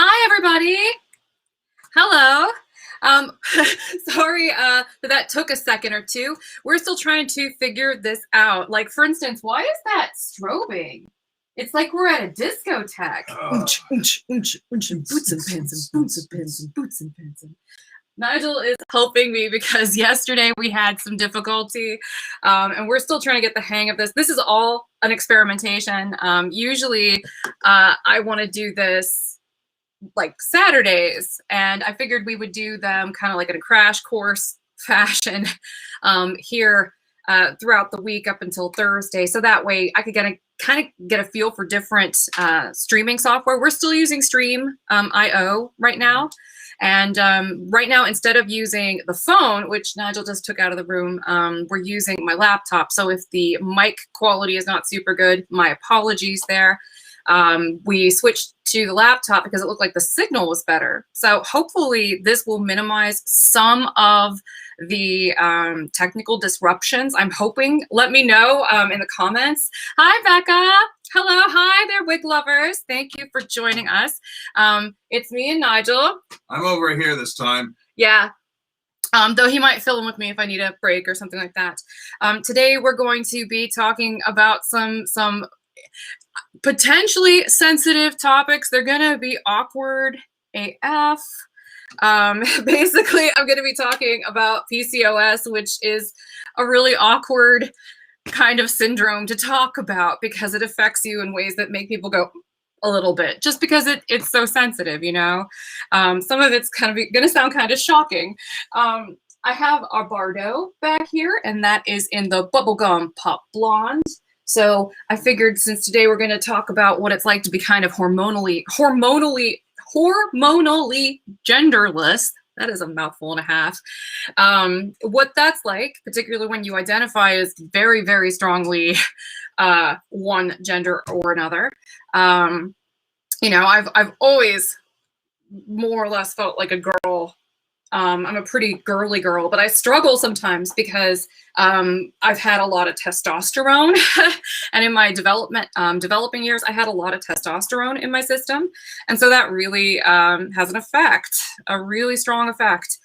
Hi, everybody. Hello. Sorry that took a second or two. We're still trying to figure this out. Like, for instance, why is that strobing? It's like we're at a discotheque. Boots and pants and boots and pants and boots and pants. Nigel is helping me because yesterday we had some difficulty and we're still trying to get the hang of this. This is all an experimentation. Usually I want to do this like Saturdays, and I figured we would do them kind of like in a crash course fashion here throughout the week up until Thursday. So that way I could kind of get a feel for different streaming software. We're still using Stream.io right now. And right now, instead of using the phone, which Nigel just took out of the room, we're using my laptop. So if the mic quality is not super good, my apologies there. We switched to the laptop because it looked like the signal was better. So hopefully this will minimize some of the technical disruptions. I'm hoping. Let me know in the comments. Hi, Becca. Hello. Hi there, Wig Lovers. Thank you for joining us. It's me and Nigel. I'm over here this time. Yeah. Though he might fill in with me if I need a break or something like that. Today we're going to be talking about some potentially sensitive topics. They're gonna be awkward AF. Basically, I'm gonna be talking about PCOS, which is a really awkward kind of syndrome to talk about because it affects you in ways that make people go a little bit, just because it's so sensitive, you know. Some of it's kind of gonna sound kind of shocking. I have our Bardo back here, and that is in the Bubblegum Pop Blonde. So I figured since today we're going to talk about what it's like to be kind of hormonally genderless. That is a mouthful and a half. What that's like, particularly when you identify as very, very strongly one gender or another. You know, I've always more or less felt like a girl. I'm a pretty girly girl, but I struggle sometimes because I've had a lot of testosterone, and in my developing years, I had a lot of testosterone in my system, and so that really has an effect, a really strong effect.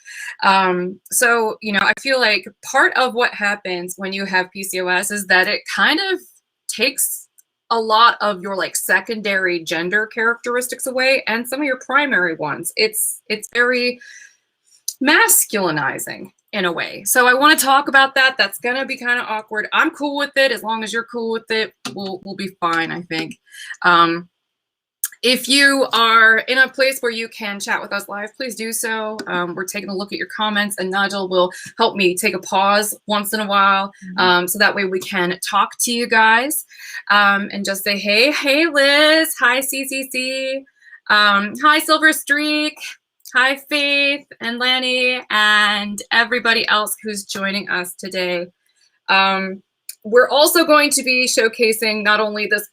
So, you know, I feel like part of what happens when you have PCOS is that it kind of takes a lot of your like secondary gender characteristics away, and some of your primary ones. It's very masculinizing in a way. So I want to talk about that. That's going to be kind of awkward. I'm cool with it. As long as you're cool with it, we'll be fine, I think. If you are in a place where you can chat with us live, please do so. We're taking a look at your comments, and Nigel will help me take a pause once in a while, so that way we can talk to you guys and just say, hey, Liz. Hi, CCC. Hi, Silver Streak. Hi, Faith and Lanny and everybody else who's joining us today. We're also going to be showcasing not only this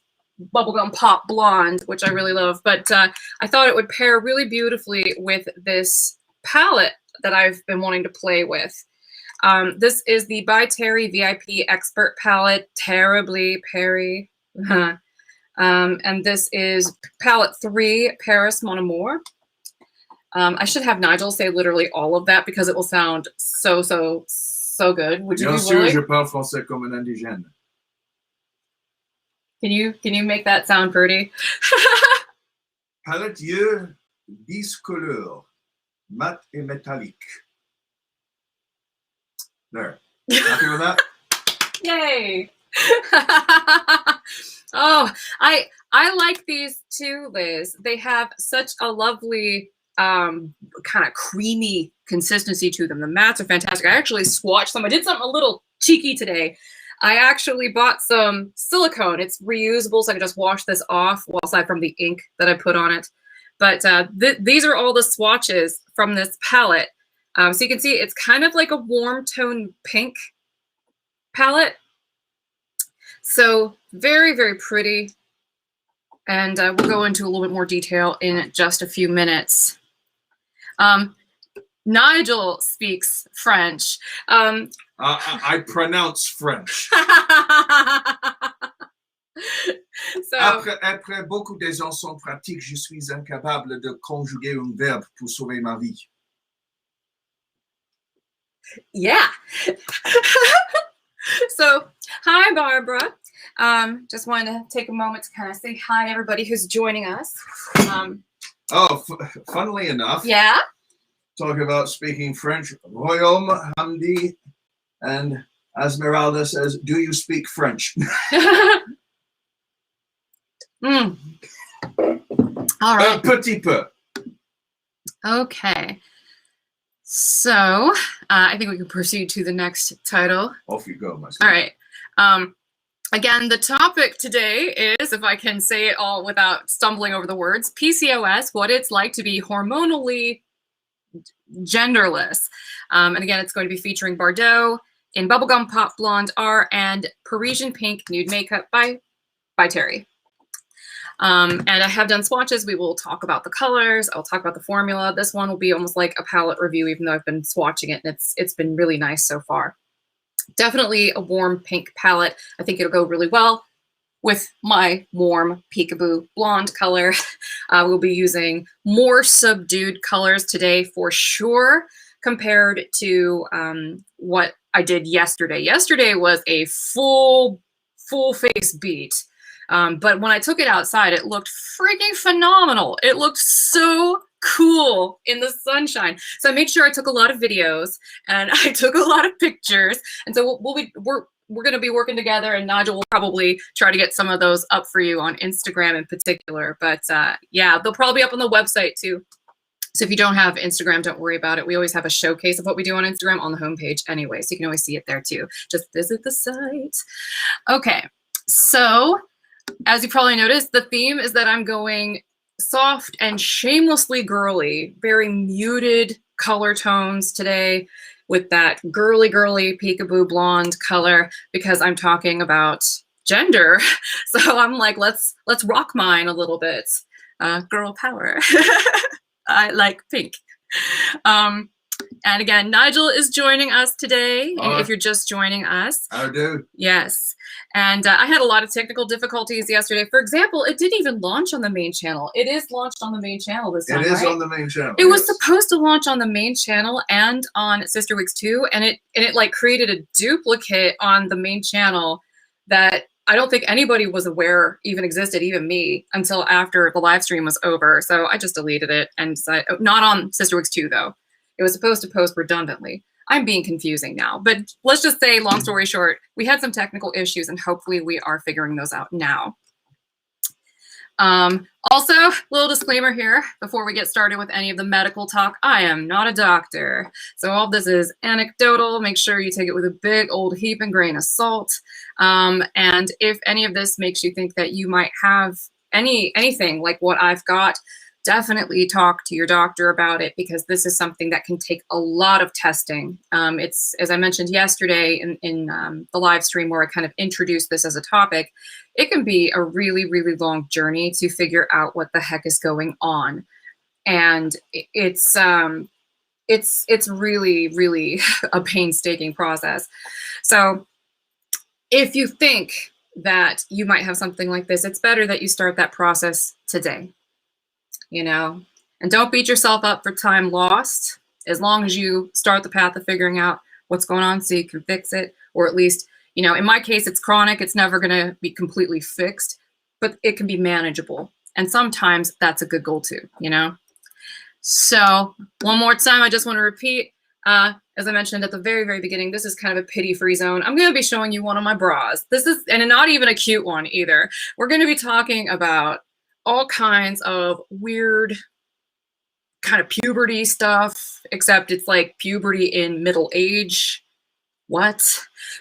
Bubblegum Pop Blonde, which I really love, but I thought it would pair really beautifully with this palette that I've been wanting to play with. This is the by Terry VIP Expert Palette, Terribly Perry. And this is palette 3, Paris Mon Amour. I should have Nigel say literally all of that because it will sound so good. Would you Bien be sûr, willing? je parle français comme un indigène. Can you make that sound pretty? Palette yeux biscolore, mat et métallique. There. Happy with that? Yay! Oh, I like these too, Liz. They have such a lovely kind of creamy consistency to them. The mats are fantastic. I actually swatched some. I did something a little cheeky today. I actually bought some silicone. It's reusable, so I can just wash this off, well, aside from the ink that I put on it. But these are all the swatches from this palette. So you can see it's kind of like a warm tone pink palette. So very, very pretty. And we'll go into a little bit more detail in just a few minutes. Nigel speaks French. I pronounce French. So Après beaucoup des ensembles pratiques, je suis incapable de conjuguer un verbe pour sauver ma vie. yeah. So hi, Barbara. Just wanted to take a moment to kind of say hi to everybody who's joining us. Funnily enough, Yeah. talk about speaking French. Royaume, Hamdi, and Esmeralda says, "Do you speak French?" All right. Un petit peu. Okay. So I think we can proceed to the next title. Off you go, my All right. Again, the topic today is, if I can say it all without stumbling over the words, PCOS, what it's like to be hormonally genderless. And again, it's going to be featuring Bardot in Bubblegum Pop Blonde R and Parisian Pink Nude Makeup by Terry. And I have done swatches. We will talk about the colors. I'll talk about the formula. This one will be almost like a palette review, even though I've been swatching it, and it's been really nice so far. Definitely a warm pink palette. I think it'll go really well with my warm peekaboo blonde color. We'll be using more subdued colors today for sure, compared to what I did yesterday. Yesterday was a full face beat. But when I took it outside, it looked freaking phenomenal. It looked so cool in the sunshine. So I made sure I took a lot of videos and I took a lot of pictures. And so we're going to be working together, and Nigel will probably try to get some of those up for you on Instagram in particular. But yeah, they'll probably be up on the website too. So if you don't have Instagram, don't worry about it. We always have a showcase of what we do on Instagram on the homepage anyway, so you can always see it there too. Just visit the site. Okay, so as you probably noticed, the theme is that I'm going soft and shamelessly girly, very muted color tones today with that girly peekaboo blonde color, because I'm talking about gender. So I'm like, let's rock mine a little bit. Girl power. I like pink. And again, Nigel is joining us today, if you're just joining us. I do. Yes. And I had a lot of technical difficulties yesterday. For example, it didn't even launch on the main channel. It is launched on the main channel this time, It is right? on the main channel. It was supposed to launch on the main channel and on CysterWigs too, and it like created a duplicate on the main channel that I don't think anybody was aware even existed, even me, until after the live stream was over. So I just deleted it and decided, not on CysterWigs 2 though. It was supposed to post redundantly. I'm being confusing now, but let's just say, long story short, we had some technical issues and hopefully we are figuring those out now. Also, little disclaimer here before we get started with any of the medical talk. I am not a doctor, so all this is anecdotal. Make sure you take it with a big old heap and grain of salt. And if any of this makes you think that you might have anything like what I've got, definitely talk to your doctor about it, because this is something that can take a lot of testing. It's, as I mentioned yesterday in the live stream where I kind of introduced this as a topic, it can be a really long journey to figure out what the heck is going on. And it's really a painstaking process. So if you think that you might have something like this, it's better that you start that process today. You know, and don't beat yourself up for time lost, as long as you start the path of figuring out what's going on so you can fix it, or at least, you know, in my case, it's chronic. It's never going to be completely fixed, but it can be manageable. And sometimes that's a good goal too, you know? So one more time, I just want to repeat, as I mentioned at the very beginning, this is kind of a pity-free zone. I'm going to be showing you one of my bras. This is, and not even a cute one either. We're going to be talking about all kinds of weird kind of puberty stuff, except it's like puberty in middle age. What?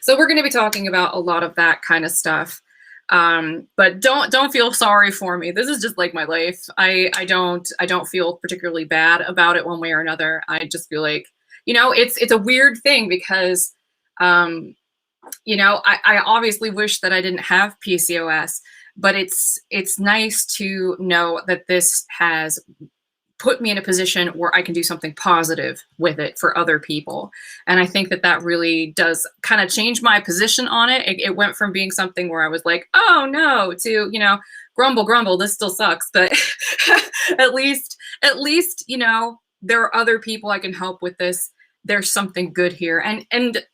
So we're going to be talking about a lot of that kind of stuff. But don't feel sorry for me. This is just like my life. I don't feel particularly bad about it one way or another. I just feel like, you know, it's a weird thing because, you know, I obviously wish that I didn't have PCOS, but it's nice to know that this has put me in a position where I can do something positive with it for other people. And I think that that really does kind of change my position on it. It went from being something where I was like, oh no, to, you know, grumble, grumble, this still sucks. But at least, you know, there are other people I can help with this. There's something good here. And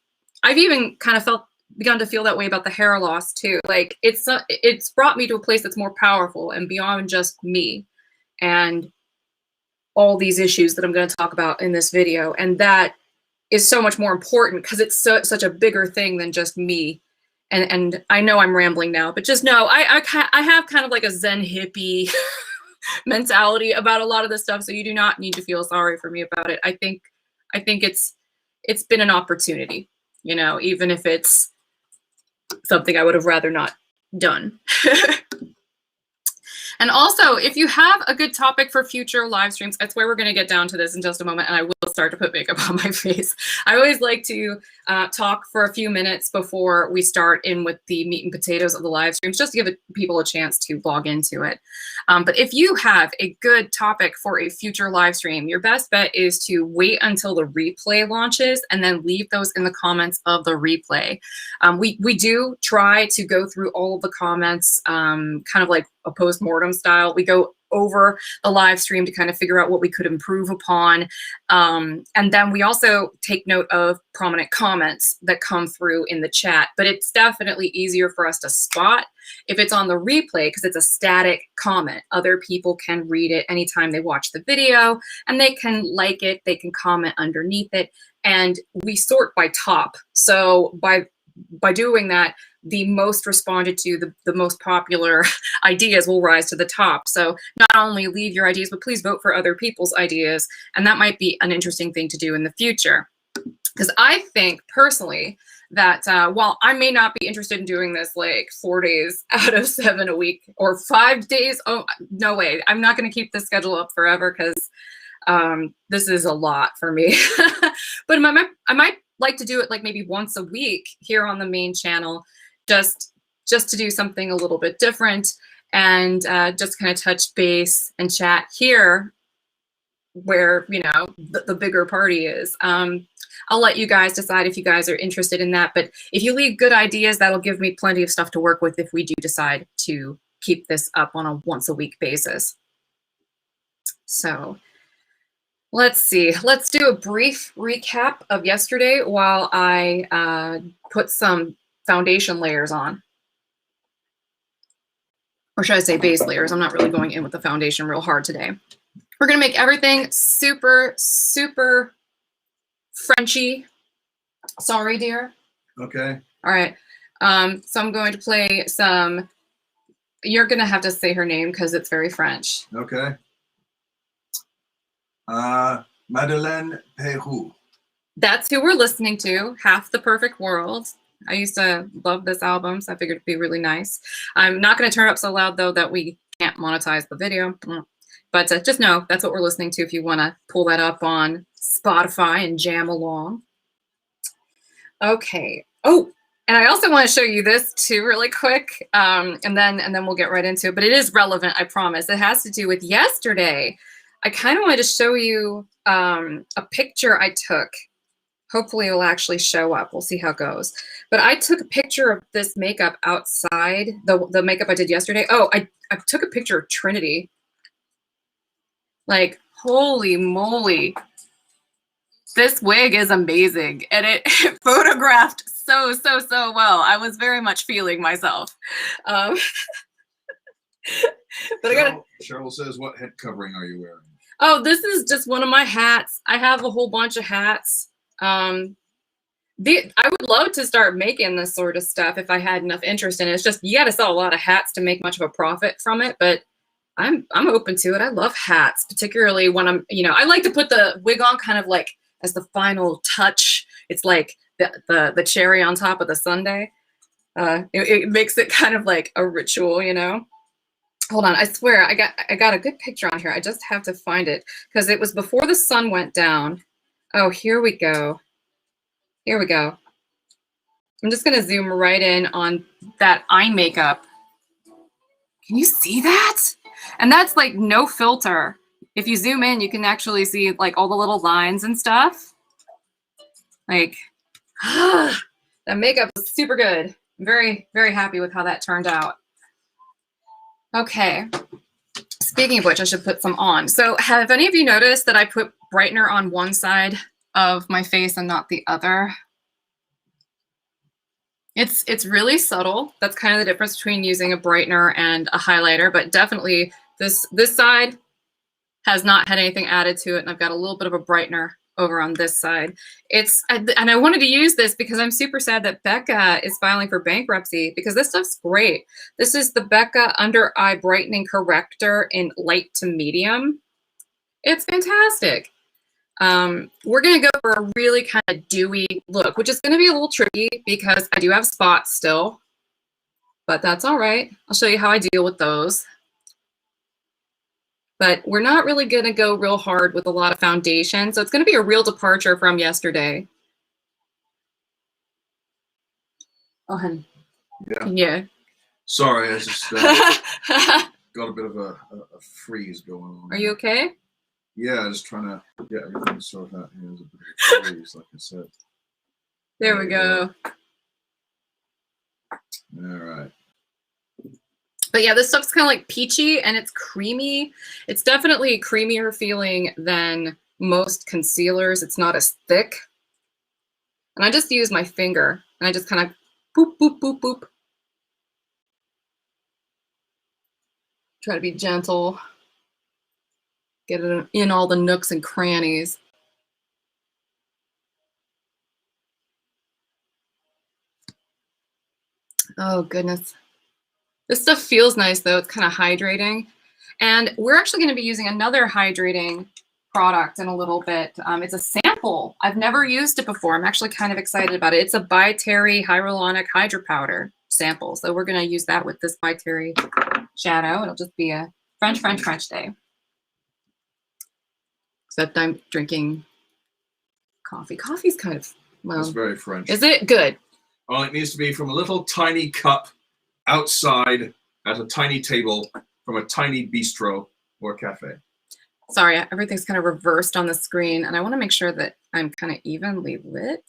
I've even kind of begun to feel that way about the hair loss too. Like it's brought me to a place that's more powerful and beyond just me and all these issues that I'm going to talk about in this video. And that is so much more important because it's such a bigger thing than just me. And I know I'm rambling now, but just know I have kind of like a Zen hippie mentality about a lot of this stuff. So you do not need to feel sorry for me about it. I think it's been an opportunity, you know, even if it's something I would have rather not done. And also, if you have a good topic for future live streams, that's where we're going to get down to this in just a moment, and I will start to put makeup on my face. I always like to talk for a few minutes before we start in with the meat and potatoes of the live streams, just to give people a chance to log into it. But if you have a good topic for a future live stream, your best bet is to wait until the replay launches and then leave those in the comments of the replay. We do try to go through all of the comments, kind of like a post-mortem style. We go over the live stream to kind of figure out what we could improve upon. And then we also take note of prominent comments that come through in the chat, but it's definitely easier for us to spot if it's on the replay because it's a static comment. Other people can read it anytime they watch the video and they can like it, they can comment underneath it, and we sort by top. So by doing that, the most responded to, the most popular ideas will rise to the top. So not only leave your ideas, but please vote for other people's ideas. And that might be an interesting thing to do in the future. Because I think personally that while I may not be interested in doing this like 4 days out of 7 a week or 5 days, oh, no way. I'm not going to keep this schedule up forever because this is a lot for me. But I might like to do it like maybe once a week here on the main channel, just to do something a little bit different and just kind of touch base and chat here where, you know, the bigger party is. I'll let you guys decide if you guys are interested in that. But if you leave good ideas, that'll give me plenty of stuff to work with if we do decide to keep this up on a once a week basis. So let's see. Let's do a brief recap of yesterday while I put some foundation layers on. Or should I say base layers? I'm not really going in with the foundation real hard today. We're going to make everything super, super Frenchy. Sorry, dear. Okay. All right. So I'm going to play some. You're going to have to say her name because it's very French. Okay. Madeleine Peyrou. That's who we're listening to. Half the Perfect World. I used to love this album, so I figured it'd be really nice. I'm not going to turn it up so loud, though, that we can't monetize the video. But just know that's what we're listening to if you want to pull that up on Spotify and jam along. Okay. Oh, and I also want to show you this, too, really quick. And then we'll get right into it. But it is relevant, I promise. It has to do with yesterday. I kind of wanted to show you a picture I took. Hopefully it'll actually show up. We'll see how it goes. But I took a picture of this makeup outside, the makeup I did yesterday. Oh, I took a picture of Trinity. Like, holy moly. This wig is amazing. And it photographed so well. I was very much feeling myself. But Cheryl says, what head covering are you wearing? Oh, this is just one of my hats. I have a whole bunch of hats. I would love to start making this sort of stuff if I had enough interest in it. It's just you got to sell a lot of hats to make much of a profit from it, but I'm open to it. I love hats, particularly when I'm, I like to put the wig on kind of like as the final touch. It's like the cherry on top of the sundae. It makes it kind of like a ritual, Hold on, I swear I got a good picture on here. I just have to find it because it was before the sun went down. Oh, here we go. Here we go. I'm just gonna zoom right in on that eye makeup. Can you see that? And that's like no filter. if you zoom in, you can actually see like all the little lines and stuff. Like, that makeup was super good. I'm very, very happy with how that turned out. Okay. Speaking of which, I should put some on. So have any of you noticed that I put brightener on one side of my face and not the other? It's really subtle. That's kind of the difference between using a brightener and a highlighter, but definitely this side has not had anything added to it, and I've got a little bit of a brightener over on this side. And I wanted to use this because I'm super sad that Becca is filing for bankruptcy, because this stuff's great. This is the Becca Under Eye Brightening Corrector in light to medium. It's fantastic. We're gonna go for a really kind of dewy look, which is gonna be a little tricky because I do have spots still, but that's all right. I'll show you how I deal with those. But we're not really gonna go real hard with a lot of foundation, so it's gonna be a real departure from yesterday. Oh, honey. Yeah. Yeah. Sorry, I just got a bit of a freeze going on. Are you okay? Yeah, just trying to get everything sorted out here. There's a bit of a freeze, like I said. There we go. All right. But yeah, this stuff's kind of like peachy and it's creamy. It's definitely creamier feeling than most concealers. It's not as thick. And I just use my finger and I just kind of boop, boop, boop, boop. Try to be gentle. Get it in all the nooks and crannies. Oh, goodness. This stuff feels nice, though. It's kind of hydrating. And we're actually going to be using another hydrating product in a little bit. It's a sample. I've never used it before. I'm actually kind of excited about it. It's a By Terry Hyaluronic Hydra Powder sample. So we're going to use that with this By Terry shadow. It'll just be a French day. Except I'm drinking coffee. Coffee's kind of, well. It's very French. Is it? Good. Well, it needs to be from a little tiny cup outside at a tiny table from a tiny bistro or cafe. Sorry, everything's kind of reversed on the screen, and I want to make sure that I'm kind of evenly lit.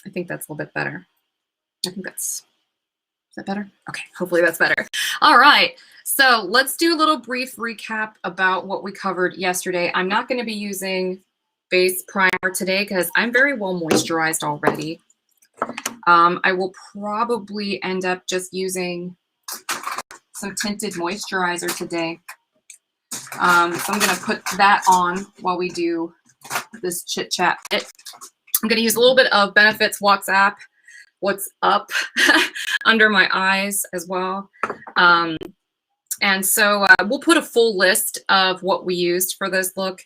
I think that's a little bit better. I think that's, is that better? Okay, hopefully that's better. All right, so let's do a little brief recap about what we covered yesterday. I'm not going to be using face primer today because I'm very well moisturized already. I will probably end up just using some tinted moisturizer today. So I'm going to put that on while we do this chit chat. I'm going to use a little bit of Benefits WhatsApp, What's Up under my eyes as well. And so we'll put a full list of what we used for this look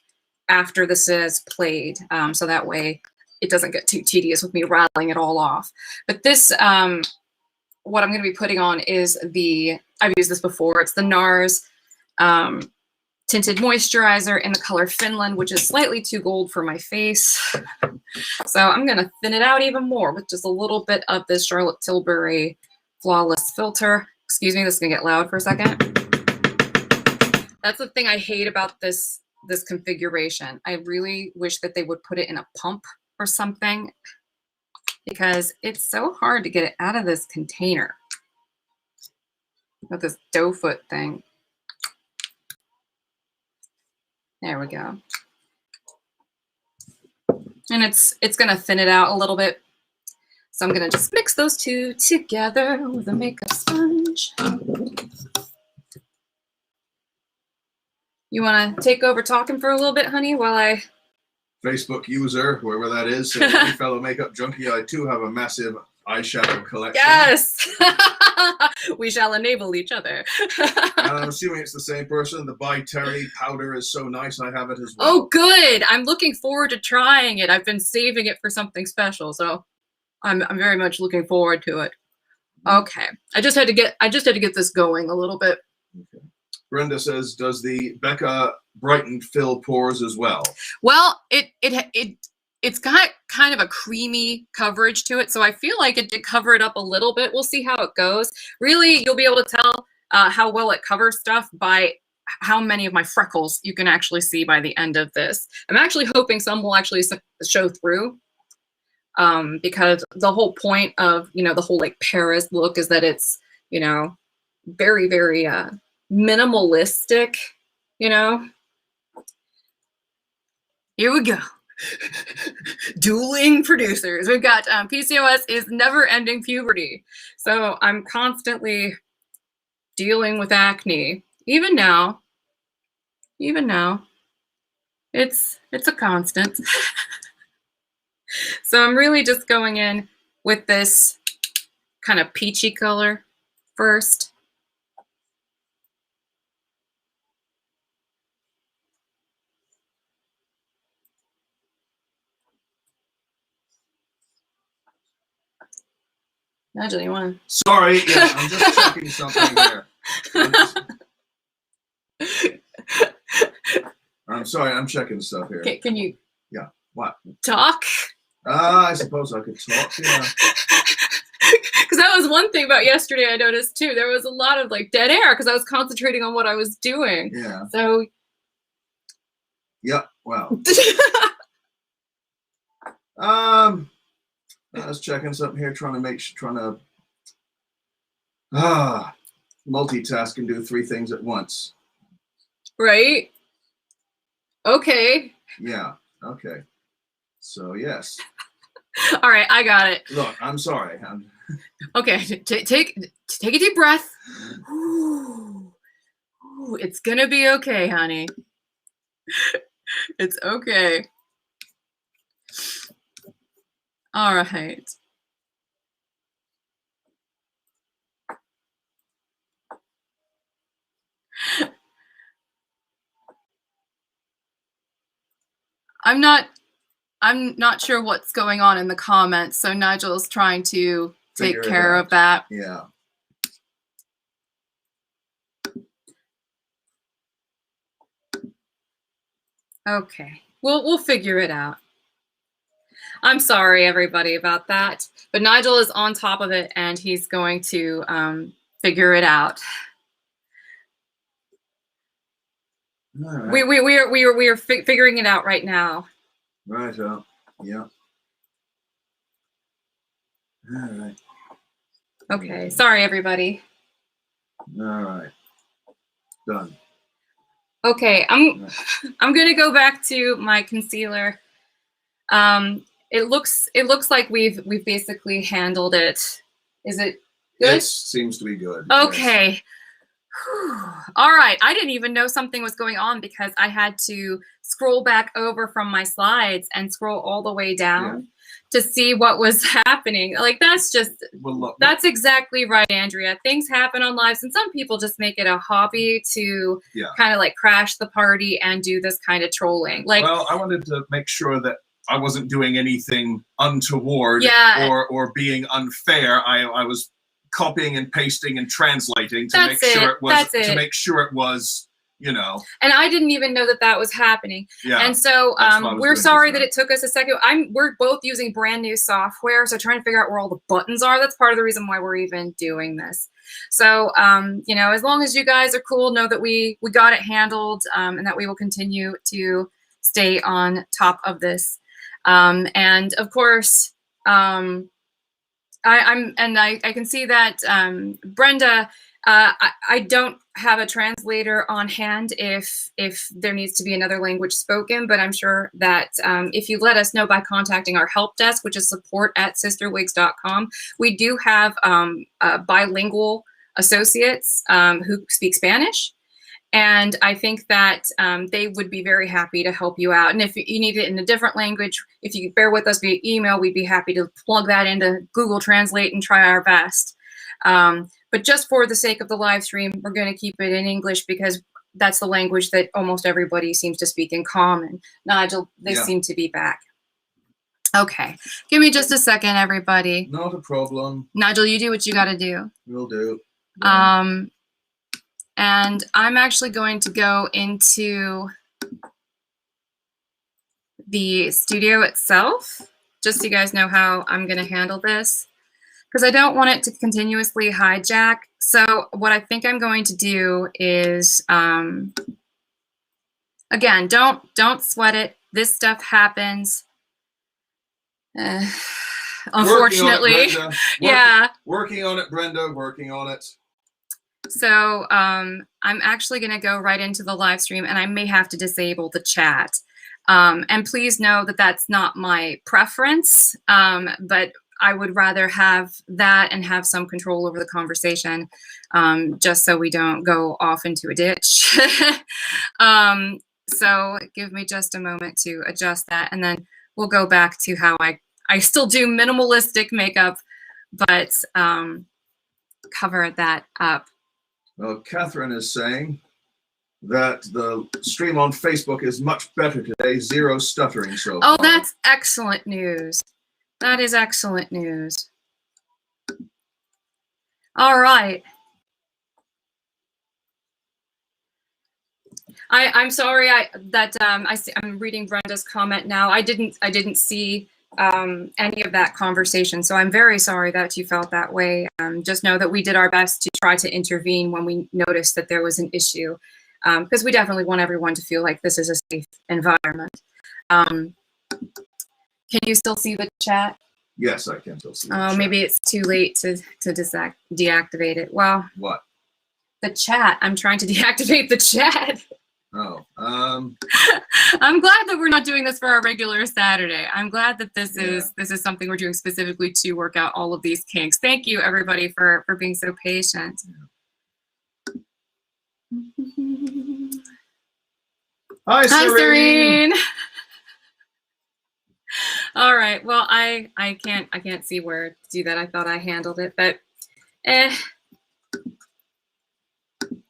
after this is played. So that way it doesn't get too tedious with me rattling it all off. But this, what I'm going to be putting on is I've used this before. It's the NARS Tinted Moisturizer in the color Finland, which is slightly too gold for my face. So I'm going to thin it out even more with just a little bit of this Charlotte Tilbury Flawless Filter. Excuse me, this is going to get loud for a second. That's the thing I hate about this configuration. I really wish that they would put it in a pump or something, because it's so hard to get it out of this container. Got this dough foot thing. There we go. And it's gonna thin it out a little bit. So I'm gonna just mix those two together with a makeup sponge. You wanna take over talking for a little bit, honey, while I... Facebook user, whoever that is, fellow makeup junkie, I too have a massive eyeshadow collection. Yes! We shall enable each other. I'm assuming it's the same person. The By Terry powder is so nice, I have it as well. Oh, good! I'm looking forward to trying it. I've been saving it for something special, so I'm very much looking forward to it. Okay, I just had to get this going a little bit. Okay. Brenda says, does the Becca brightened fill pores as well? Well, it's got kind of a creamy coverage to it, so I feel like it did cover it up a little bit. We'll see how it goes. Really, you'll be able to tell how well it covers stuff by how many of my freckles you can actually see by the end of this. I'm actually hoping some will actually show through, because the whole point of, you know, the whole like Paris look is that it's, you know, very, very minimalistic, you know. Here we go. Dueling producers. We've got PCOS is never-ending puberty. So I'm constantly dealing with acne. Even now, it's a constant. So I'm really just going in with this kind of peachy color first. Nigel, you want to? Sorry, yeah, I'm just checking something here. I'm sorry, I'm checking stuff here. Can you? Yeah. What? Talk? I suppose I could talk. Yeah. Because that was one thing about yesterday I noticed too. There was a lot of like dead air because I was concentrating on what I was doing. Yeah. So. Yeah. Well. I was checking something here, trying to multitask and do 3 things at once. Right. Okay. Yeah. Okay. So yes. All right, I got it. Look, I'm sorry. Okay, take a deep breath. Ooh, it's gonna be okay, honey. It's okay. All right. I'm not sure what's going on in the comments, so Nigel's trying to take care of that. Yeah. Okay. We'll figure it out. I'm sorry, everybody, about that. But Nigel is on top of it, and he's going to figure it out. All right. We are figuring it out right now. Right. Yeah. All right. Okay. Sorry, everybody. All right. Done. Okay. I'm gonna go back to my concealer. It looks like we've basically handled it. Is it good? It seems to be good. Okay. Yes. All right. I didn't even know something was going on because I had to scroll back over from my slides and scroll all the way down to see what was happening. Like, that's just, that's exactly right, Andrea. Things happen on lives, and some people just make it a hobby to kind of like crash the party and do this kind of trolling. Like, well, I wanted to make sure that I wasn't doing anything untoward or being unfair. I was copying and pasting and translating to make sure it was, you know. And I didn't even know that was happening. Yeah. And so we're sorry that it took us a second. We're both using brand new software, so trying to figure out where all the buttons are. That's part of the reason why we're even doing this. So you know, as long as you guys are cool, know that we got it handled, and that we will continue to stay on top of this. And of course, I can see that Brenda, I don't have a translator on hand if there needs to be another language spoken, but I'm sure that if you let us know by contacting our help desk, which is support@CysterWigs.com, we do have bilingual associates who speak Spanish. And I think that they would be very happy to help you out. And if you need it in a different language, if you bear with us via email, we'd be happy to plug that into Google Translate and try our best. But just for the sake of the live stream, we're going to keep it in English because that's the language that almost everybody seems to speak in common. Nigel, they seem to be back. Okay. Give me just a second, everybody. Not a problem. Nigel, you do what you got to do. Will do. Yeah. And I'm actually going to go into the studio itself, just so you guys know how I'm going to handle this. because I don't want it to continuously hijack. So what I think I'm going to do is, again, don't sweat it. This stuff happens. Unfortunately, yeah. Working on it, Brenda. Working on it. So I'm actually going to go right into the live stream, and I may have to disable the chat. And please know that that's not my preference, but I would rather have that and have some control over the conversation, just so we don't go off into a ditch. So give me just a moment to adjust that, and then we'll go back to how I still do minimalistic makeup, but cover that up. Well, Catherine is saying that the stream on Facebook is much better today. 0 stuttering so far. Oh, that's excellent news. That is excellent news. All right. I'm sorry I'm reading Brenda's comment now. I didn't see any of that conversation, so I'm very sorry that you felt that way. Just know that we did our best to try to intervene when we noticed that there was an issue, because we definitely want everyone to feel like this is a safe environment. Can you still see the chat? Yes, I can still see the chat. Maybe it's too late to deactivate it. Well, what? The chat. I'm trying to deactivate the chat. Oh, I'm glad that we're not doing this for our regular Saturday. I'm glad that this is something we're doing specifically to work out all of these kinks. Thank you, everybody, for being so patient. Hi, Serene. All right. Well, I can't see where to do that. I thought I handled it, but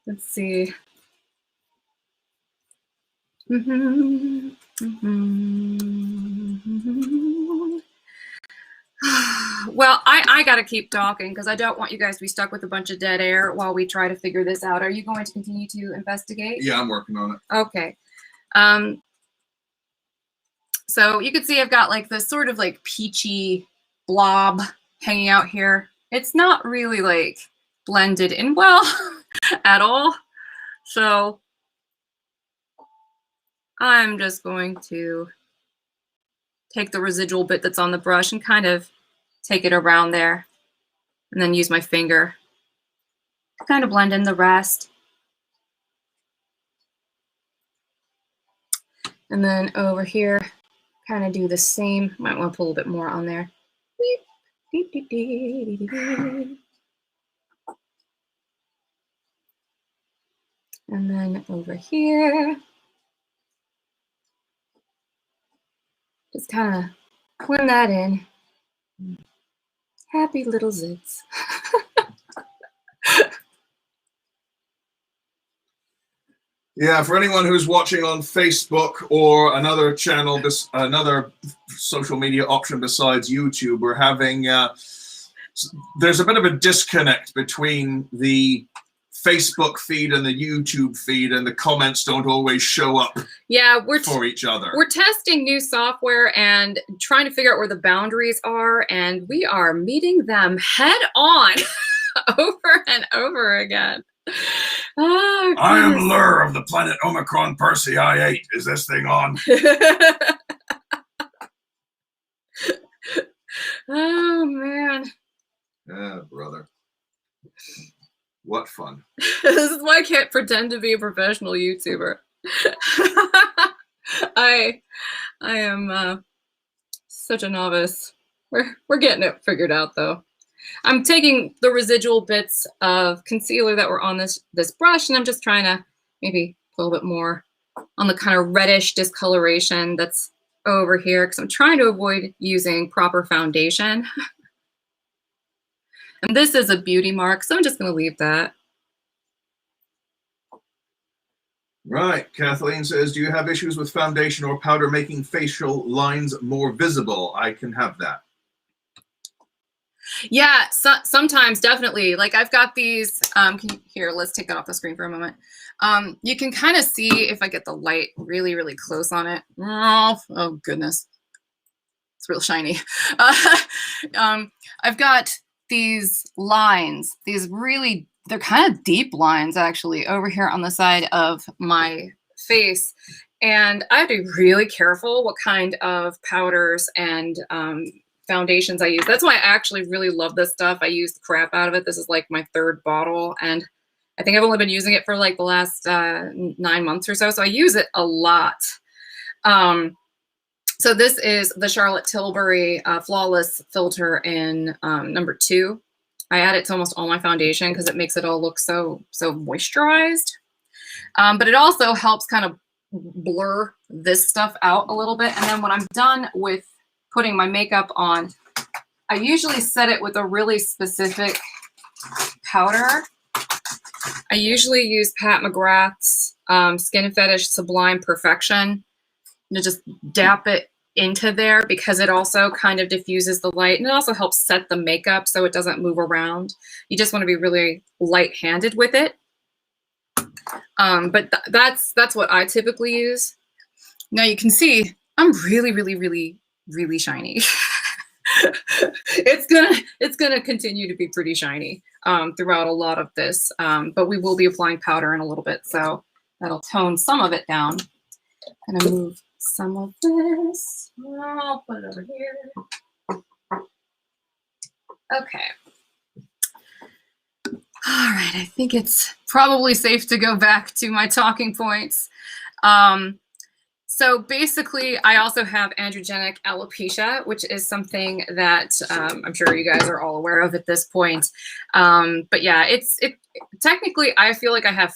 let's see. Well, I got to keep talking because I don't want you guys to be stuck with a bunch of dead air while we try to figure this out. Are you going to continue to investigate? Yeah, I'm working on it. Okay. So you can see I've got like this sort of like peachy blob hanging out here. It's not really like blended in well at all. So I'm just going to take the residual bit that's on the brush and kind of take it around there, and then use my finger to kind of blend in the rest. And then over here, kind of do the same. Might want to put a little bit more on there. And then over here, just kind of blend that in. Happy little zits. Yeah, for anyone who's watching on Facebook or another channel, another social media option besides YouTube, we're having, there's a bit of a disconnect between the Facebook feed and the YouTube feed, and the comments don't always show up for each other. We're testing new software and trying to figure out where the boundaries are, and we are meeting them head on over and over again. Oh, I am Lur of the planet Omicron Percy I-8. Is this thing on? Oh, man. Yeah, brother. What fun. This is why I can't pretend to be a professional YouTuber. I am such a novice. We're getting it figured out, though. I'm taking the residual bits of concealer that were on this brush, and I'm just trying to maybe put a little bit more on the kind of reddish discoloration that's over here, because I'm trying to avoid using proper foundation. And this is a beauty mark, so I'm just going to leave that. Right. Kathleen says, do you have issues with foundation or powder making facial lines more visible? I can have that. Yeah, sometimes, definitely. Like I've got these, here, let's take that off the screen for a moment. You can kind of see if I get the light really, really close on it. Oh goodness. It's real shiny. I've got these lines, these really, they're kind of deep lines actually over here on the side of my face. And I have to be really careful what kind of powders and foundations I use. That's why I actually really love this stuff. I use the crap out of it. This is like my 3rd bottle, and I think I've only been using it for like the last 9 months or so. So I use it a lot. So this is the Charlotte Tilbury Flawless Filter in number 2. I add it to almost all my foundation because it makes it all look so moisturized. But it also helps kind of blur this stuff out a little bit. And then when I'm done with putting my makeup on, I usually set it with a really specific powder. I usually use Pat McGrath's Skin Fetish Sublime Perfection to just dap it into there because it also kind of diffuses the light, and it also helps set the makeup so it doesn't move around. You just want to be really light-handed with it. But that's what I typically use. Now you can see I'm really shiny. It's gonna continue to be pretty shiny throughout a lot of this, but we will be applying powder in a little bit, so that'll tone some of it down. I'm gonna move some of this. I'll put it over here. Okay. All right, I think it's probably safe to go back to my talking points. So basically, I also have androgenic alopecia, which is something that I'm sure you guys are all aware of at this point. But yeah, technically, I feel like I have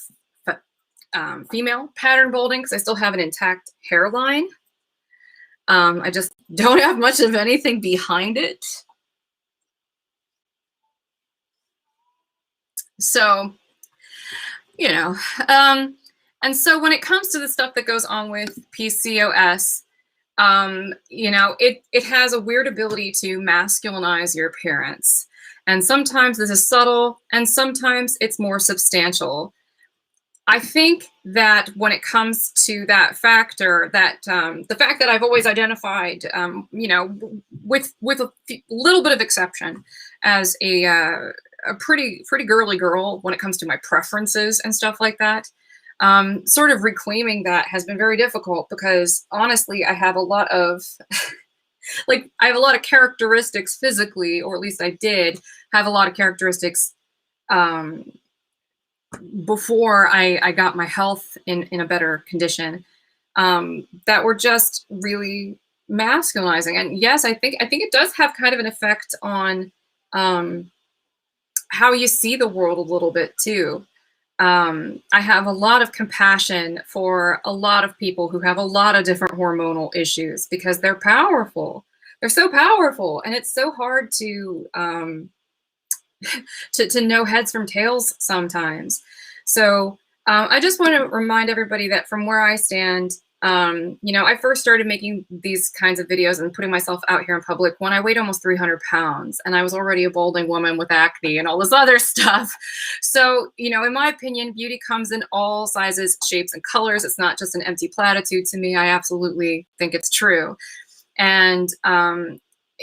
female pattern balding because I still have an intact hairline. I just don't have much of anything behind it. So, you know, and so when it comes to the stuff that goes on with PCOS, you know, it has a weird ability to masculinize your appearance. And sometimes this is subtle, and sometimes it's more substantial. I think that when it comes to that factor, that the fact that I've always identified, you know, with a little bit of exception as a pretty girly girl when it comes to my preferences and stuff like that, sort of reclaiming that has been very difficult because honestly, I have a lot of like I have a lot of characteristics physically, or at least I did have a lot of characteristics before I got my health in a better condition, that were just really masculinizing. And yes, I think it does have kind of an effect on how you see the world a little bit too. I have a lot of compassion for a lot of people who have a lot of different hormonal issues because they're powerful. They're so powerful, and it's so hard to know heads from tails sometimes. So I just want to remind everybody that from where I stand, you know, I first started making these kinds of videos and putting myself out here in public when I weighed almost 300 pounds, and I was already a balding woman with acne and all this other stuff. So, you know, in my opinion, beauty comes in all sizes, shapes, and colors. It's not just an empty platitude to me. I absolutely think it's true. And,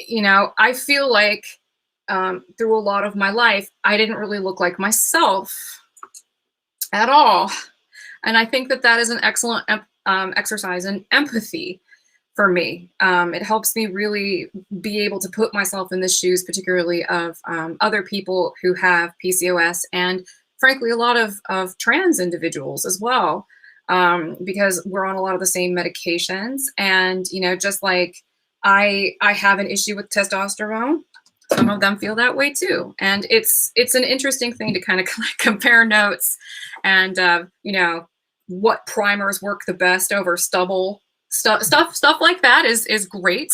you know, I feel like through a lot of my life, I didn't really look like myself at all. And I think that that is an excellent exercise in empathy for me. It helps me really be able to put myself in the shoes, particularly of other people who have PCOS and frankly, a lot of trans individuals as well, because we're on a lot of the same medications. And, you know, just like I have an issue with testosterone, some of them feel that way too. And it's an interesting thing to kind of compare notes and, you know, what primers work the best over stubble. Stuff like that is great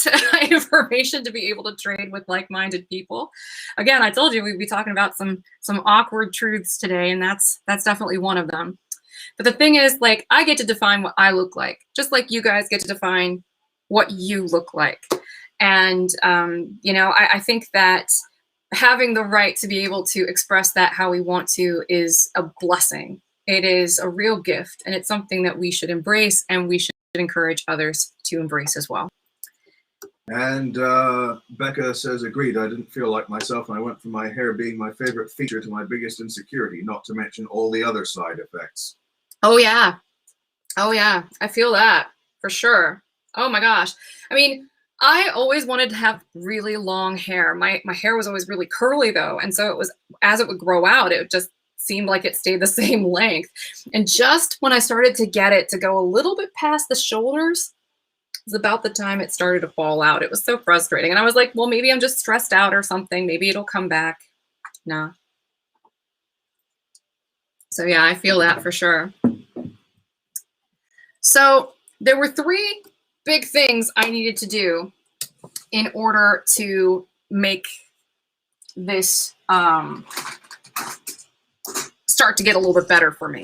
information to be able to trade with like-minded people. Again, I told you we'd be talking about some awkward truths today, and that's definitely one of them. But the thing is, like, I get to define what I look like, just like you guys get to define what you look like. And, you know, I think that having the right to be able to express that how we want to is a blessing. It is a real gift, and it's something that we should embrace, and we should encourage others to embrace as well. And Becca says, agreed, I didn't feel like myself, and I went from my hair being my favorite feature to my biggest insecurity, not to mention all the other side effects. Oh, yeah. Oh, yeah. I feel that for sure. Oh, my gosh. I mean, I always wanted to have really long hair. My hair was always really curly, though. And so it was, as it would grow out, it just seemed like it stayed the same length. And just when I started to get it to go a little bit past the shoulders, was about the time it started to fall out. It was so frustrating. And I was like, well, maybe I'm just stressed out or something. Maybe it'll come back. No. So yeah, I feel that for sure. So there were 3 big things I needed to do in order to make this start to get a little bit better for me.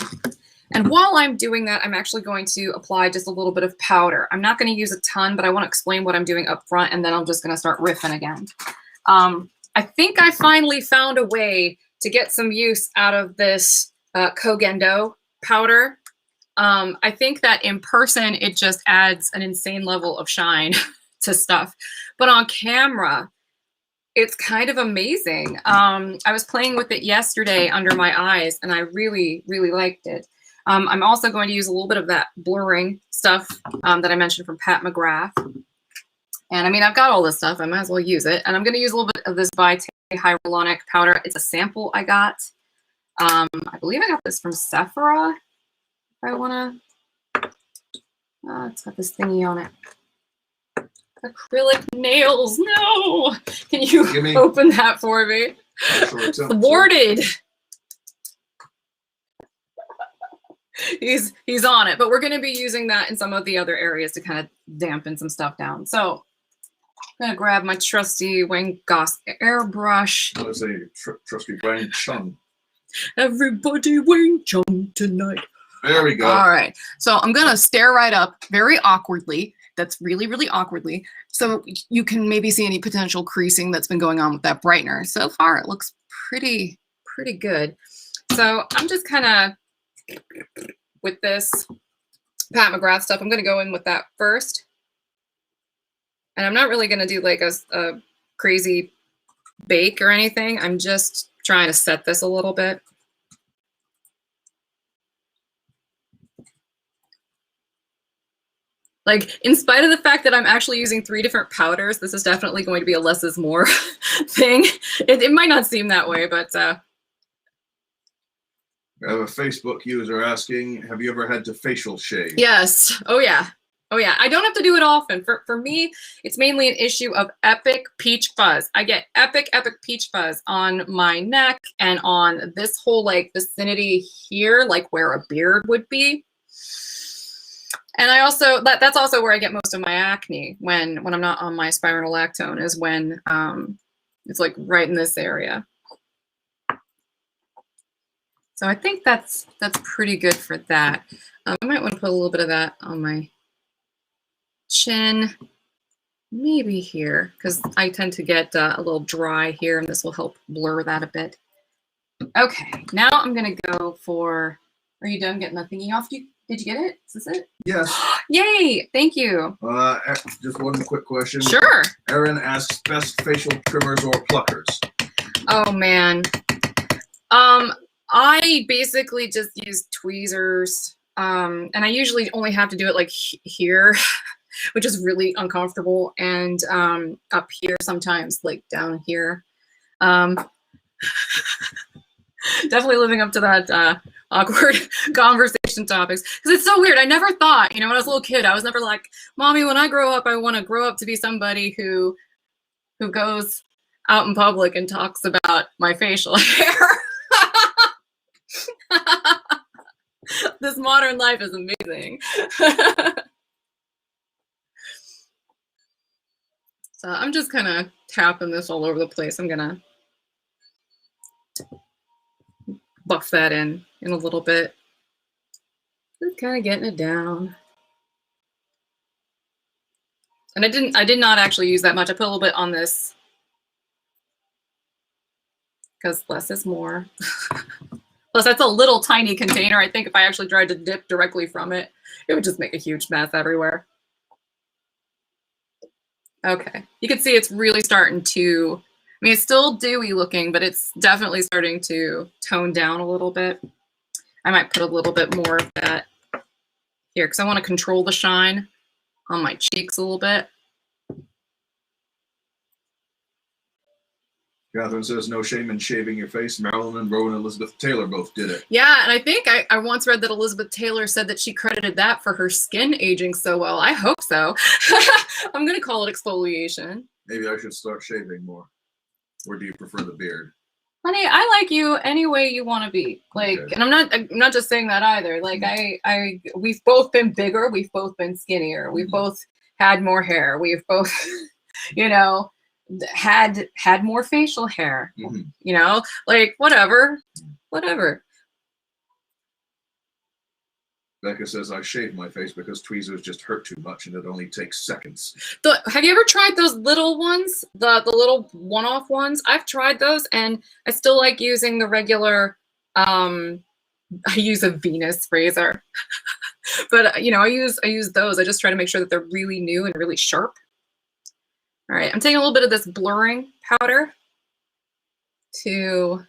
And while I'm doing that, I'm actually going to apply just a little bit of powder. I'm not going to use a ton, but I want to explain what I'm doing up front, and then I'm just going to start riffing again. I think I finally found a way to get some use out of this Kogendo powder. I think that in person, it just adds an insane level of shine to stuff. But on camera, it's kind of amazing. I was playing with it yesterday under my eyes, and I really, really liked it. I'm also going to use a little bit of that blurring stuff that I mentioned from Pat McGrath. And I mean, I've got all this stuff. I might as well use it. And I'm going to use a little bit of this Vitae Hyaluronic powder. It's a sample I got. I believe I got this from Sephora. If I want to. It's got this thingy on it. Acrylic nails. No. Can you open that for me? Thwarted. He's on it, but we're going to be using that in some of the other areas to kind of dampen some stuff down. So I'm going to grab my trusty Wayne Goss airbrush. I was a trusty Wayne Chung. Everybody Wayne Chung tonight. There we go. All right. So I'm going to stare right up very awkwardly. That's really, really awkwardly. So you can maybe see any potential creasing that's been going on with that brightener. So far, it looks pretty good. So I'm just kind of, with this Pat McGrath stuff, I'm going to go in with that first. And I'm not really going to do like a crazy bake or anything. I'm just trying to set this a little bit. Like, in spite of the fact that I'm actually using 3 different powders, this is definitely going to be a less is more thing. It might not seem that way, but I have a Facebook user asking, have you ever had to facial shave? Yes. Oh, yeah. Oh, yeah. I don't have to do it often. For me, it's mainly an issue of epic peach fuzz. I get epic peach fuzz on my neck and on this whole, like, vicinity here, like where a beard would be. And I also, that's also where I get most of my acne when I'm not on my spironolactone, is when it's, like, right in this area. So I think that's pretty good for that. I might want to put a little bit of that on my chin, maybe here, because I tend to get a little dry here, and this will help blur that a bit. Okay, now I'm gonna go for, are you done getting the thingy off? Did you get it? Is this it? Yes. Yay, thank you. Just one quick question. Sure. Erin asks, best facial trimmers or pluckers? Oh, man. I basically just use tweezers, and I usually only have to do it like here, which is really uncomfortable, and up here sometimes, like down here. Definitely living up to that awkward conversation topics, because it's so weird. I never thought, when I was a little kid, I was never like, Mommy, when I grow up, I want to grow up to be somebody who goes out in public and talks about my facial hair. This modern life is amazing. So I'm just kind of tapping this all over the place. I'm gonna buff that in a little bit. Just kind of getting it down. And I did not actually use that much. I put a little bit on this because less is more. Plus, that's a little tiny container. I think if I actually tried to dip directly from it, it would just make a huge mess everywhere. Okay. You can see it's really starting to, I mean, it's still dewy looking, but it's definitely starting to tone down a little bit. I might put a little bit more of that here because I want to control the shine on my cheeks a little bit. Catherine says, no shame in shaving your face. Marilyn Monroe and Elizabeth Taylor both did it. Yeah, and I think I once read that Elizabeth Taylor said that she credited that for her skin aging so well. I hope so. I'm going to call it exfoliation. Maybe I should start shaving more. Or do you prefer the beard? Honey, I like you any way you want to be. Like, okay. And I'm not just saying that either. Like, we've both been bigger. We've both been skinnier. We've both had more hair. We've both, you know, had more facial hair, you know, like whatever. Becca says, I shave my face because tweezers just hurt too much and it only takes seconds. Have you ever tried those little ones, the little one-off ones? I've tried those and I still like using the regular, I use a Venus razor, but you know, I use those. I just try to make sure that they're really new and really sharp. All right, I'm taking a little bit of this blurring powder to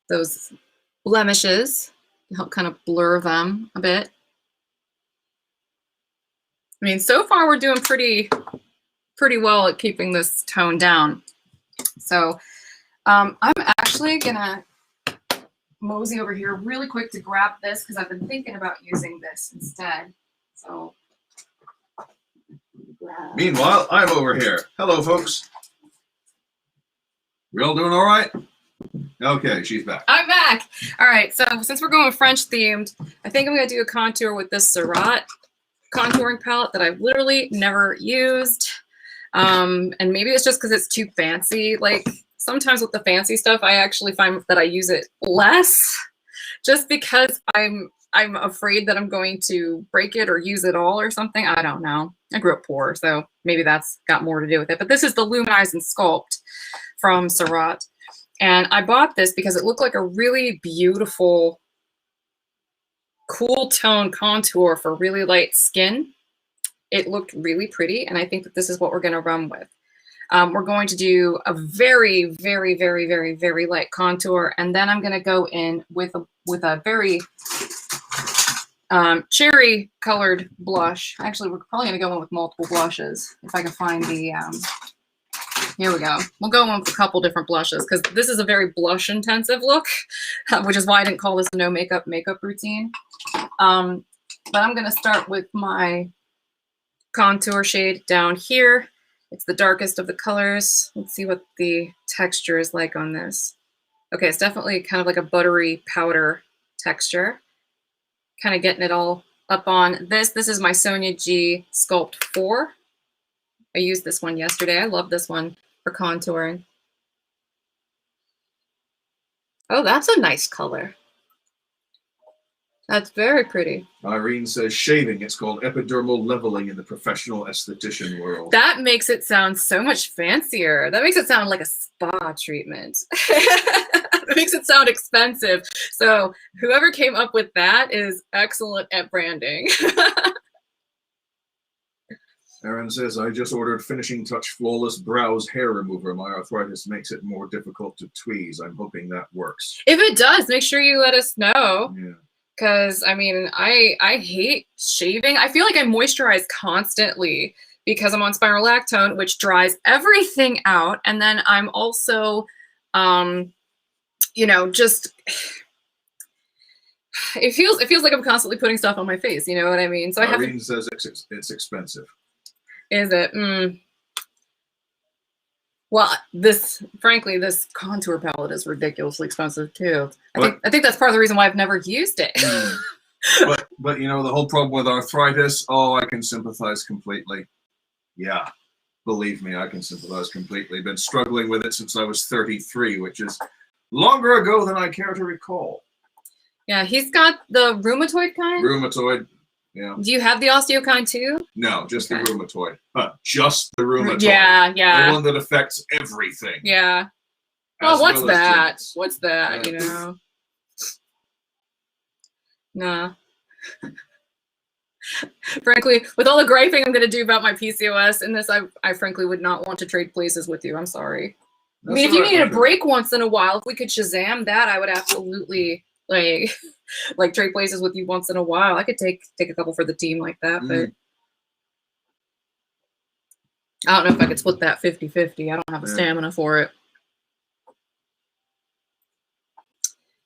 those blemishes to help kind of blur them a bit. I mean, so far we're doing pretty well at keeping this tone down. So I'm actually gonna mosey over here really quick to grab this because I've been thinking about using this instead. So. Meanwhile, I'm over here. Hello, folks. We all doing all right? Okay, she's back. I'm back. All right, so since we're going French themed, I think I'm going to do a contour with this Surratt contouring palette that I've literally never used. And maybe it's just because it's too fancy. Like sometimes with the fancy stuff, I actually find that I use it less just because I'm afraid that I'm going to break it or use it all or something. I don't know. I grew up poor, so maybe that's got more to do with it. But this is the Luminize and Sculpt from Surratt. And I bought this because it looked like a really beautiful, cool tone contour for really light skin. It looked really pretty, and I think that this is what we're going to run with. We're going to do a very, very, very, very, very light contour, and then I'm going to go in with a very cherry colored blush. Actually, we're probably going to go in with multiple blushes if I can find the, here we go. We'll go in with a couple different blushes because this is a very blush intensive look, which is why I didn't call this a no makeup routine. But I'm going to start with my contour shade down here. It's the darkest of the colors. Let's see what the texture is like on this. Okay, it's definitely kind of like a buttery powder texture. Kind of getting it all up on this. This is my Sonia G Sculpt 4. I used this one yesterday. I love this one for contouring. Oh, that's a nice color. That's very pretty. Irene says shaving. It's called epidermal leveling in the professional esthetician world. That makes it sound so much fancier. That makes it sound like a spa treatment. It makes it sound expensive. So whoever came up with that is excellent at branding. Aaron says, I just ordered Finishing Touch Flawless Brows Hair Remover. My arthritis makes it more difficult to tweeze. I'm hoping that works. If it does, make sure you let us know. Yeah. Because, I mean, I hate shaving. I feel like I moisturize constantly because I'm on spiral lactone, which dries everything out. And then I'm also, you know, just, it feels like I'm constantly putting stuff on my face. You know what I mean? So Irene says it's expensive. Is it? Well, frankly, this contour palette is ridiculously expensive too. I think that's part of the reason why I've never used it. but you know, the whole problem with arthritis, oh, I can sympathize completely. Yeah, believe me, I can sympathize completely. Been struggling with it since I was 33, which is longer ago than I care to recall. Yeah, he's got the rheumatoid kind. Rheumatoid. Yeah. Do you have the osteo kind too? No, just the rheumatoid. Just the rheumatoid. Yeah, yeah. The one that affects everything. Yeah. Well, what's that? What's that, you know? Nah. Frankly, with all the griping I'm going to do about my PCOS in this, I frankly would not want to trade places with you. I'm sorry. I mean, if you needed a break once in a while, if we could Shazam that, I would absolutely like trade places with you once in a while. I could take a couple for the team like that, but I don't know if I could split that 50-50. I don't have the stamina for it.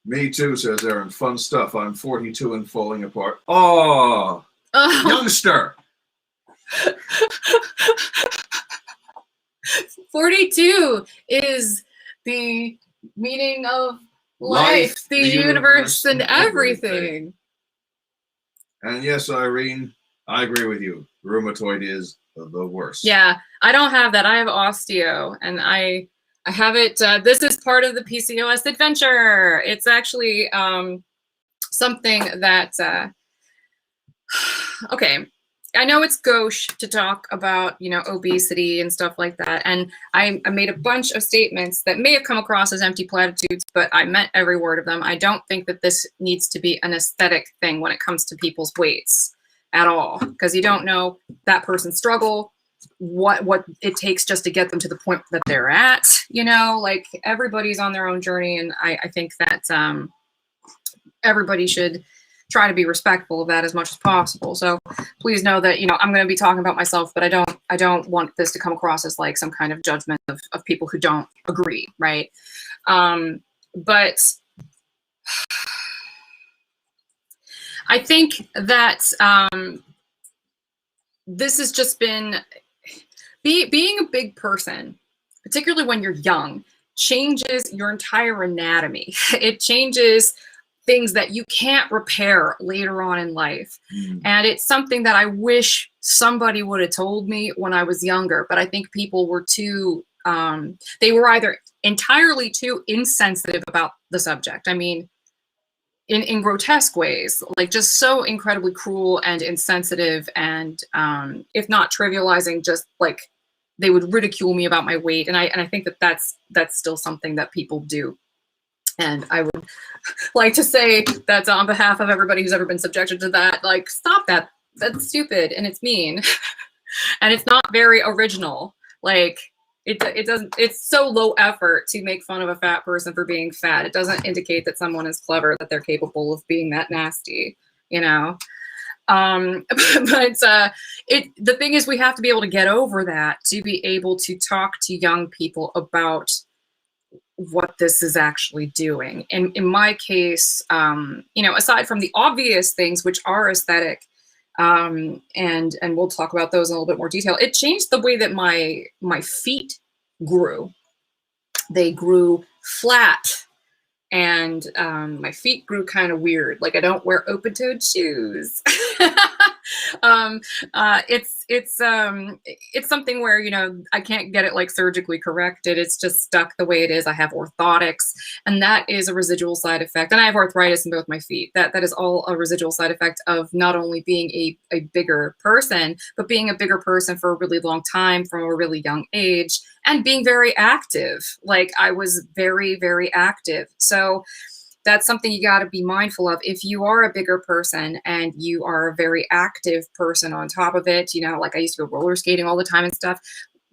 Me too, says Aaron. Fun stuff. I'm 42 and falling apart. Oh, youngster. 42 is the meaning of life, the universe, and everything. And yes, Irene, I agree with you. Rheumatoid is the worst. Yeah, I don't have that. I have osteo, and I have it. This is part of the PCOS adventure. It's actually something that, okay, I know it's gauche to talk about, you know, obesity and stuff like that. And I made a bunch of statements that may have come across as empty platitudes, but I meant every word of them. I don't think that this needs to be an aesthetic thing when it comes to people's weights at all, because you don't know that person's struggle, what it takes just to get them to the point that they're at, you know, like everybody's on their own journey. And I think that everybody should try to be respectful of that as much as possible. So please know that, you know, I'm going to be talking about myself, but I don't want this to come across as like some kind of judgment of people who don't agree. Right. But I think that this has just been being a big person, particularly when you're young, changes your entire anatomy. It changes things that you can't repair later on in life. And it's something that I wish somebody would have told me when I was younger, but I think people were too, they were either entirely too insensitive about the subject. I mean, in grotesque ways, like just so incredibly cruel and insensitive, and if not trivializing, just like they would ridicule me about my weight. And I think that that's still something that people do. And I would like to say that on behalf of everybody who's ever been subjected to that, like, stop that. That's stupid and it's mean. And it's not very original. Like, it doesn't, it's so low effort to make fun of a fat person for being fat. It doesn't indicate that someone is clever, that they're capable of being that nasty, you know? But the thing is, we have to be able to get over that to be able to talk to young people about what this is actually doing. And in my case, you know, aside from the obvious things, which are aesthetic, and we'll talk about those in a little bit more detail, it changed the way that my feet grew. They grew flat, and my feet grew kind of weird. Like, I don't wear open-toed shoes. It's something where, you know, I can't get it like surgically corrected. It's just stuck the way it is. I have orthotics, and that is a residual side effect. And I have arthritis in both my feet. That is all a residual side effect of not only being a bigger person, but being a bigger person for a really long time from a really young age, and being very active. Like, I was very, very active. So that's something you got to be mindful of. If you are a bigger person and you are a very active person on top of it, you know, like I used to go roller skating all the time and stuff,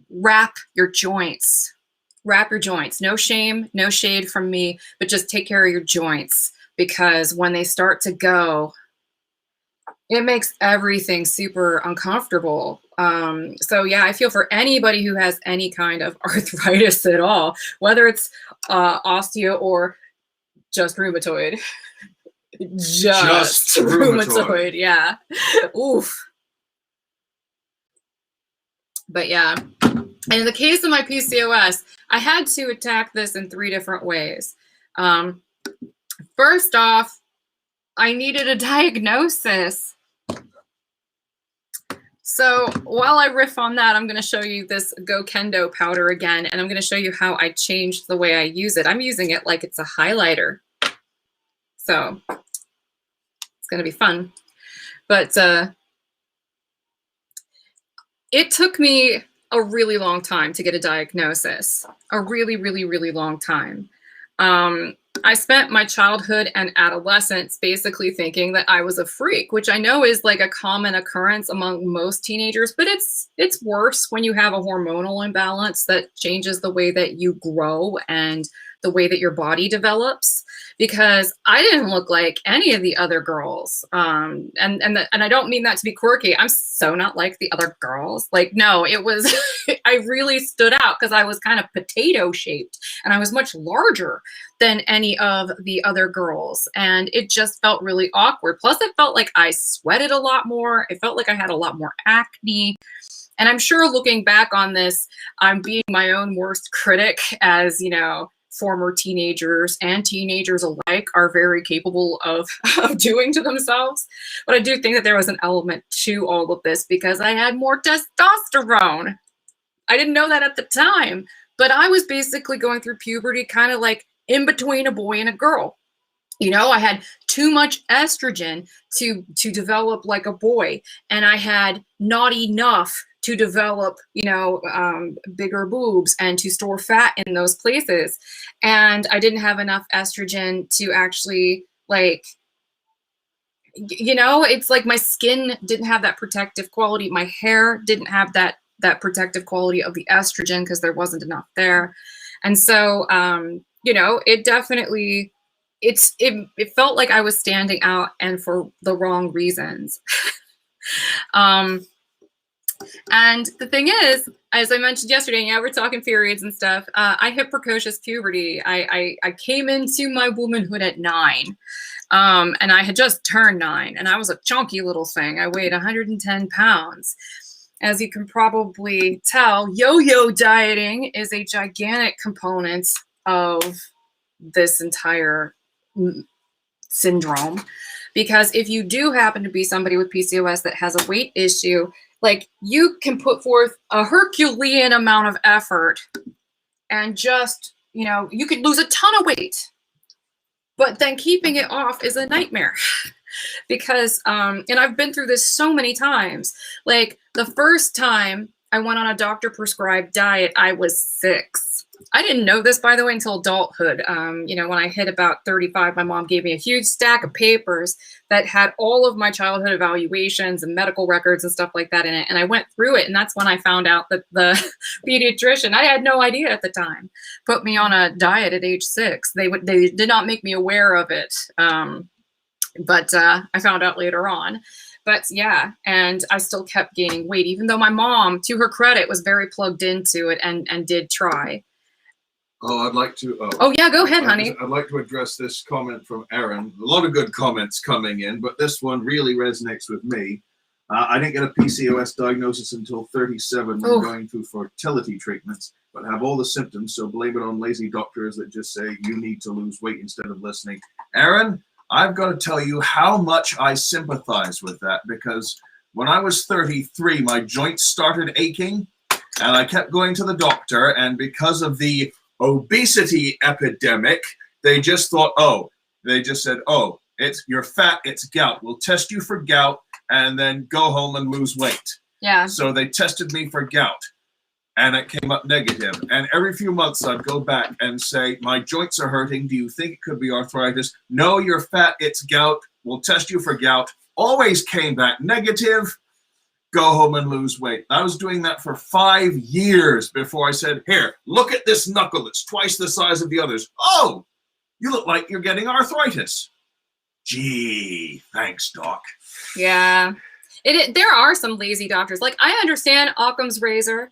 wrap your joints. Wrap your joints. No shame, no shade from me, but just take care of your joints, because when they start to go, it makes everything super uncomfortable. So yeah, I feel for anybody who has any kind of arthritis at all, whether it's osteo or just rheumatoid. Just rheumatoid, yeah. Oof. But yeah, and in the case of my PCOS, I had to attack this in 3 different ways. First off, I needed a diagnosis. So while I riff on that, I'm going to show you this Go Kendo powder again, and I'm going to show you how I changed the way I use it. I'm using it like it's a highlighter. So it's going to be fun. But it took me a really long time to get a diagnosis. A really, really, really long time. I spent my childhood and adolescence basically thinking that I was a freak, which I know is like a common occurrence among most teenagers, but it's worse when you have a hormonal imbalance that changes the way that you grow and the way that your body develops, because I didn't look like any of the other girls. And I don't mean that to be quirky. I'm so not like the other girls. Like, no, it was, I really stood out because I was kind of potato shaped and I was much larger than any of the other girls. And it just felt really awkward. Plus it felt like I sweated a lot more. It felt like I had a lot more acne. And I'm sure looking back on this, I'm being my own worst critic, as, you know, former teenagers and teenagers alike are very capable of doing to themselves. But I do think that there was an element to all of this because I had more testosterone. I didn't know that at the time, but I was basically going through puberty kind of like in between a boy and a girl. You know, I had too much estrogen to develop like a boy, and I had not enough to develop, you know, bigger boobs and to store fat in those places. And I didn't have enough estrogen to actually, like, you know, it's like my skin didn't have that protective quality. My hair didn't have that protective quality of the estrogen because there wasn't enough there. And so, you know, it definitely, it felt like I was standing out, and for the wrong reasons. And the thing is, as I mentioned yesterday, yeah, we're talking periods and stuff. I hit precocious puberty. I came into my womanhood at 9, and I had just turned 9, and I was a chunky little thing. I weighed 110 pounds. As you can probably tell, yo-yo dieting is a gigantic component of this entire syndrome. Because if you do happen to be somebody with PCOS that has a weight issue, like, you can put forth a Herculean amount of effort and just, you know, you could lose a ton of weight, but then keeping it off is a nightmare. Because, and I've been through this so many times. Like, the first time I went on a doctor prescribed diet, I was 6. I didn't know this, by the way, until adulthood. You know, when I hit about 35, my mom gave me a huge stack of papers that had all of my childhood evaluations and medical records and stuff like that in it. And I went through it, and that's when I found out that the pediatrician, I had no idea at the time, put me on a diet at age 6. They did not make me aware of it. But I found out later on. But yeah, and I still kept gaining weight, even though my mom, to her credit, was very plugged into it and did try. Oh, I'd like to. Oh yeah, go ahead, honey. I'd like to address this comment from Aaron. A lot of good comments coming in, but this one really resonates with me. I didn't get a PCOS diagnosis until 37 when going through fertility treatments, but have all the symptoms, so blame it on lazy doctors that just say you need to lose weight instead of listening. Aaron, I've got to tell you how much I sympathize with that, because when I was 33, my joints started aching, and I kept going to the doctor, and because of the obesity epidemic, they just thought, you're fat, it's gout. We'll test you for gout and then go home and lose weight. Yeah. So they tested me for gout, and it came up negative. And every few months I'd go back and say, my joints are hurting. Do you think it could be arthritis? No, you're fat, it's gout. We'll test you for gout. Always came back negative. Go home and lose weight. I was doing that for 5 years before I said, here, look at this knuckle. It's twice the size of the others. Oh, you look like you're getting arthritis. Gee, thanks, doc. Yeah. There are some lazy doctors. Like, I understand Occam's razor.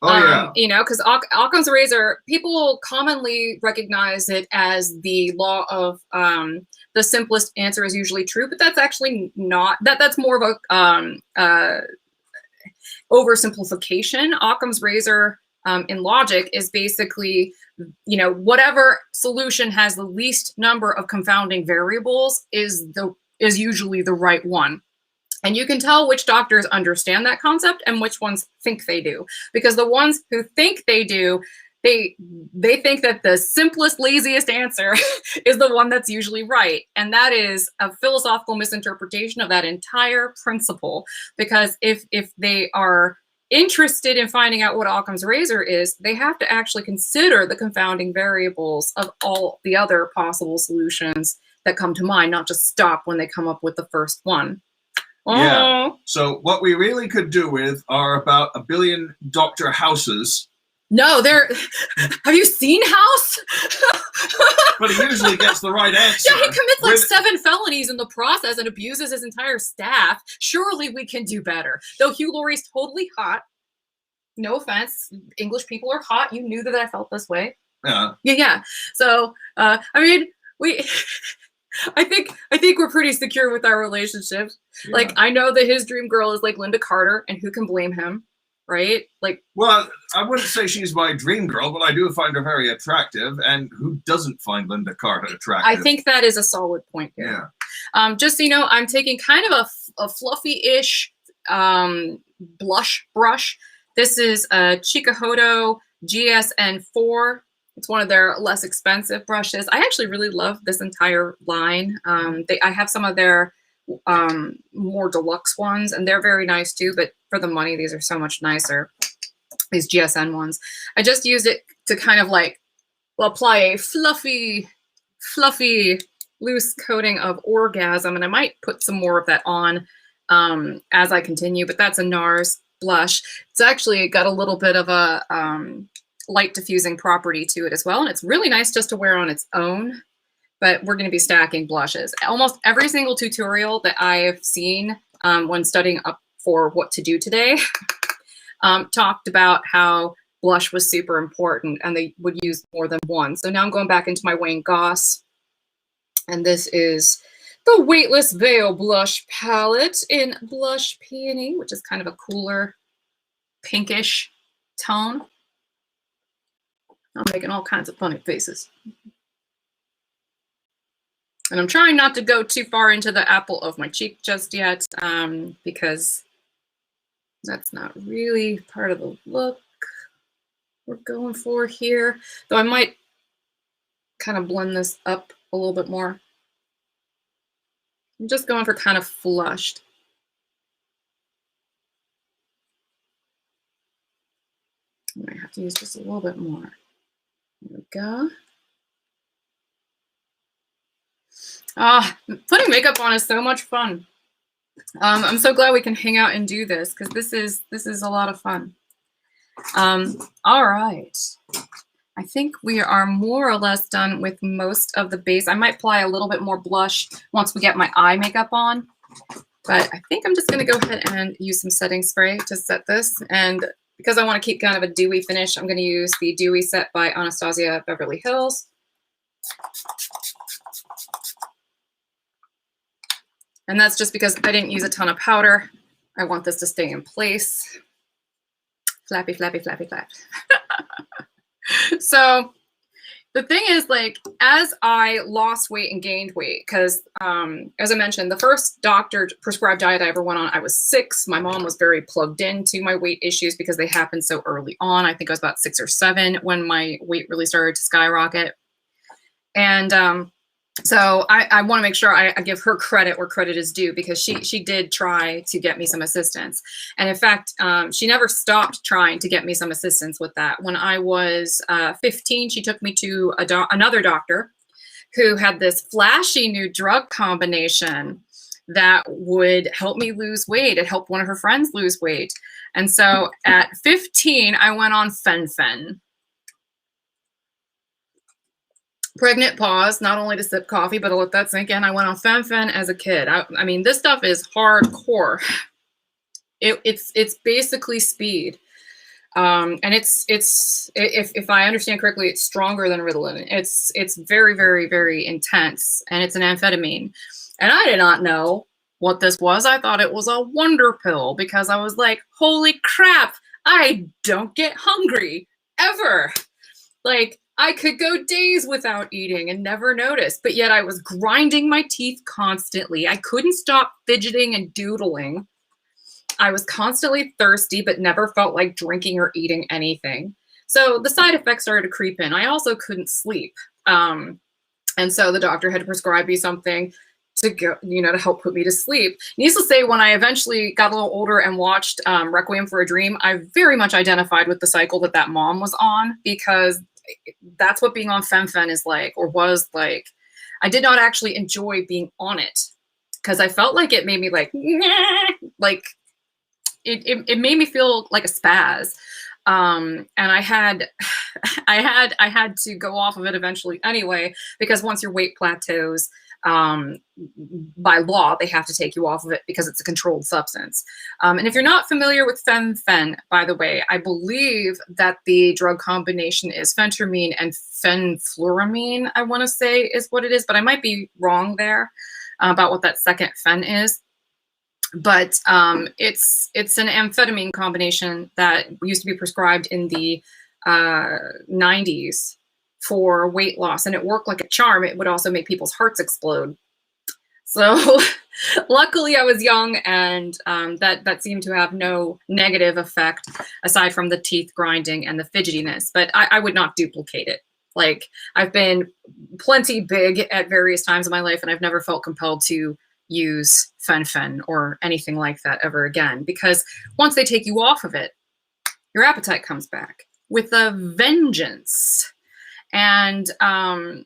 Oh, yeah. You know, because Occam's razor, people commonly recognize it as the law of the simplest answer is usually true, but that's actually not. That's more of a oversimplification. Occam's razor in logic is basically, you know, whatever solution has the least number of confounding variables is usually the right one. And you can tell which doctors understand that concept and which ones think they do. Because the ones who think they do, they think that the simplest, laziest answer is the one that's usually right. And that is a philosophical misinterpretation of that entire principle. Because if they are interested in finding out what Occam's razor is, they have to actually consider the confounding variables of all the other possible solutions that come to mind, not just stop when they come up with the first one. Yeah. So what we really could do with are about 1 billion Dr. Houses. No, have you seen House? But he usually gets the right answer. Yeah, he commits like 7 felonies in the process and abuses his entire staff. Surely we can do better. Though Hugh Laurie's totally hot. No offense. English people are hot. You knew that I felt this way. Yeah. Yeah. So, I mean, I think we're pretty secure with our relationship. Yeah. Like, I know that his dream girl is like Linda Carter, and who can blame him? Right? Like, well, I wouldn't say she's my dream girl, but I do find her very attractive. And who doesn't find Linda Carter attractive? I think that is a solid point here. Yeah. Just so you know, I'm taking kind of a fluffy-ish blush brush. This is a Chikuhodo GSN4. It's one of their less expensive brushes. I actually really love this entire line. I have some of their more deluxe ones, and they're very nice too, but for the money, these are so much nicer, these GSN ones. I just used it to kind of like, well, apply a fluffy loose coating of orgasm, and I might put some more of that on as I continue, but that's a NARS blush. It's actually got a little bit of a light diffusing property to it as well, and it's really nice just to wear on its own. But we're going to be stacking blushes. Almost every single tutorial that I have seen when studying up for what to do today talked about how blush was super important, and they would use more than one. So now I'm going back into my Wayne Goss, and this is the Weightless Veil Blush Palette in Blush Peony, which is kind of a cooler pinkish tone. I'm making all kinds of funny faces. And I'm trying not to go too far into the apple of my cheek just yet, because that's not really part of the look we're going for here. Though I might kind of blend this up a little bit more. I'm just going for kind of flushed. I might have to use just a little bit more. There we go. Putting makeup on is so much fun. I'm so glad we can hang out and do this, because this is a lot of fun. All right. I think we are more or less done with most of the base. I might apply a little bit more blush once we get my eye makeup on, but I think I'm just going to go ahead and use some setting spray to set this. And because I want to keep kind of a dewy finish, I'm going to use the Dewy Set by Anastasia Beverly Hills. And that's just because I didn't use a ton of powder. I want this to stay in place. Flappy, flappy, flappy, flap. So the thing is, like, as I lost weight and gained weight, because as I mentioned, the first doctor prescribed diet I ever went on, I was 6. My mom was very plugged into my weight issues because they happened so early on. I think I was about 6 or 7 when my weight really started to skyrocket. And so I want to make sure I give her credit where credit is due, because she did try to get me some assistance. And in fact, she never stopped trying to get me some assistance with that. When I was 15, she took me to another doctor who had this flashy new drug combination that would help me lose weight. It helped one of her friends lose weight. And so at 15, I went on Fen-Phen. Pregnant pause, not only to sip coffee, but I'll let that sink in. I went on Fen-Phen as a kid. I mean, this stuff is hardcore. It's basically speed. And if I understand correctly, it's stronger than Ritalin. It's very, very, very intense, and it's an amphetamine. And I did not know what this was. I thought it was a wonder pill, because I was like, holy crap, I don't get hungry ever. Like, I could go days without eating and never notice, but yet I was grinding my teeth constantly. I couldn't stop fidgeting and doodling. I was constantly thirsty, but never felt like drinking or eating anything. So the side effects started to creep in. I also couldn't sleep. And so the doctor had to prescribe me something to go, you know, to help put me to sleep. Needless to say, when I eventually got a little older and watched Requiem for a Dream, I very much identified with the cycle that that mom was on, because that's what being on FemFen is like, or was like. I did not actually enjoy being on it because I felt like it made me like it made me feel like a spaz. And I had to go off of it eventually anyway, because once your weight plateaus, by law, they have to take you off of it because it's a controlled substance. And if you're not familiar with FemFen, by the way, I believe that the drug combination is phentermine and fenfluramine, I want to say is what it is, but I might be wrong there about what that second fen is. But it's an amphetamine combination that used to be prescribed in the 90s for weight loss, and it worked like a charm. It would also make people's hearts explode. So luckily I was young, and that seemed to have no negative effect aside from the teeth grinding and the fidgetiness, but I would not duplicate it. Like, I've been plenty big at various times in my life, and I've never felt compelled to use FenFen or anything like that ever again, because once they take you off of it, your appetite comes back with a vengeance. And I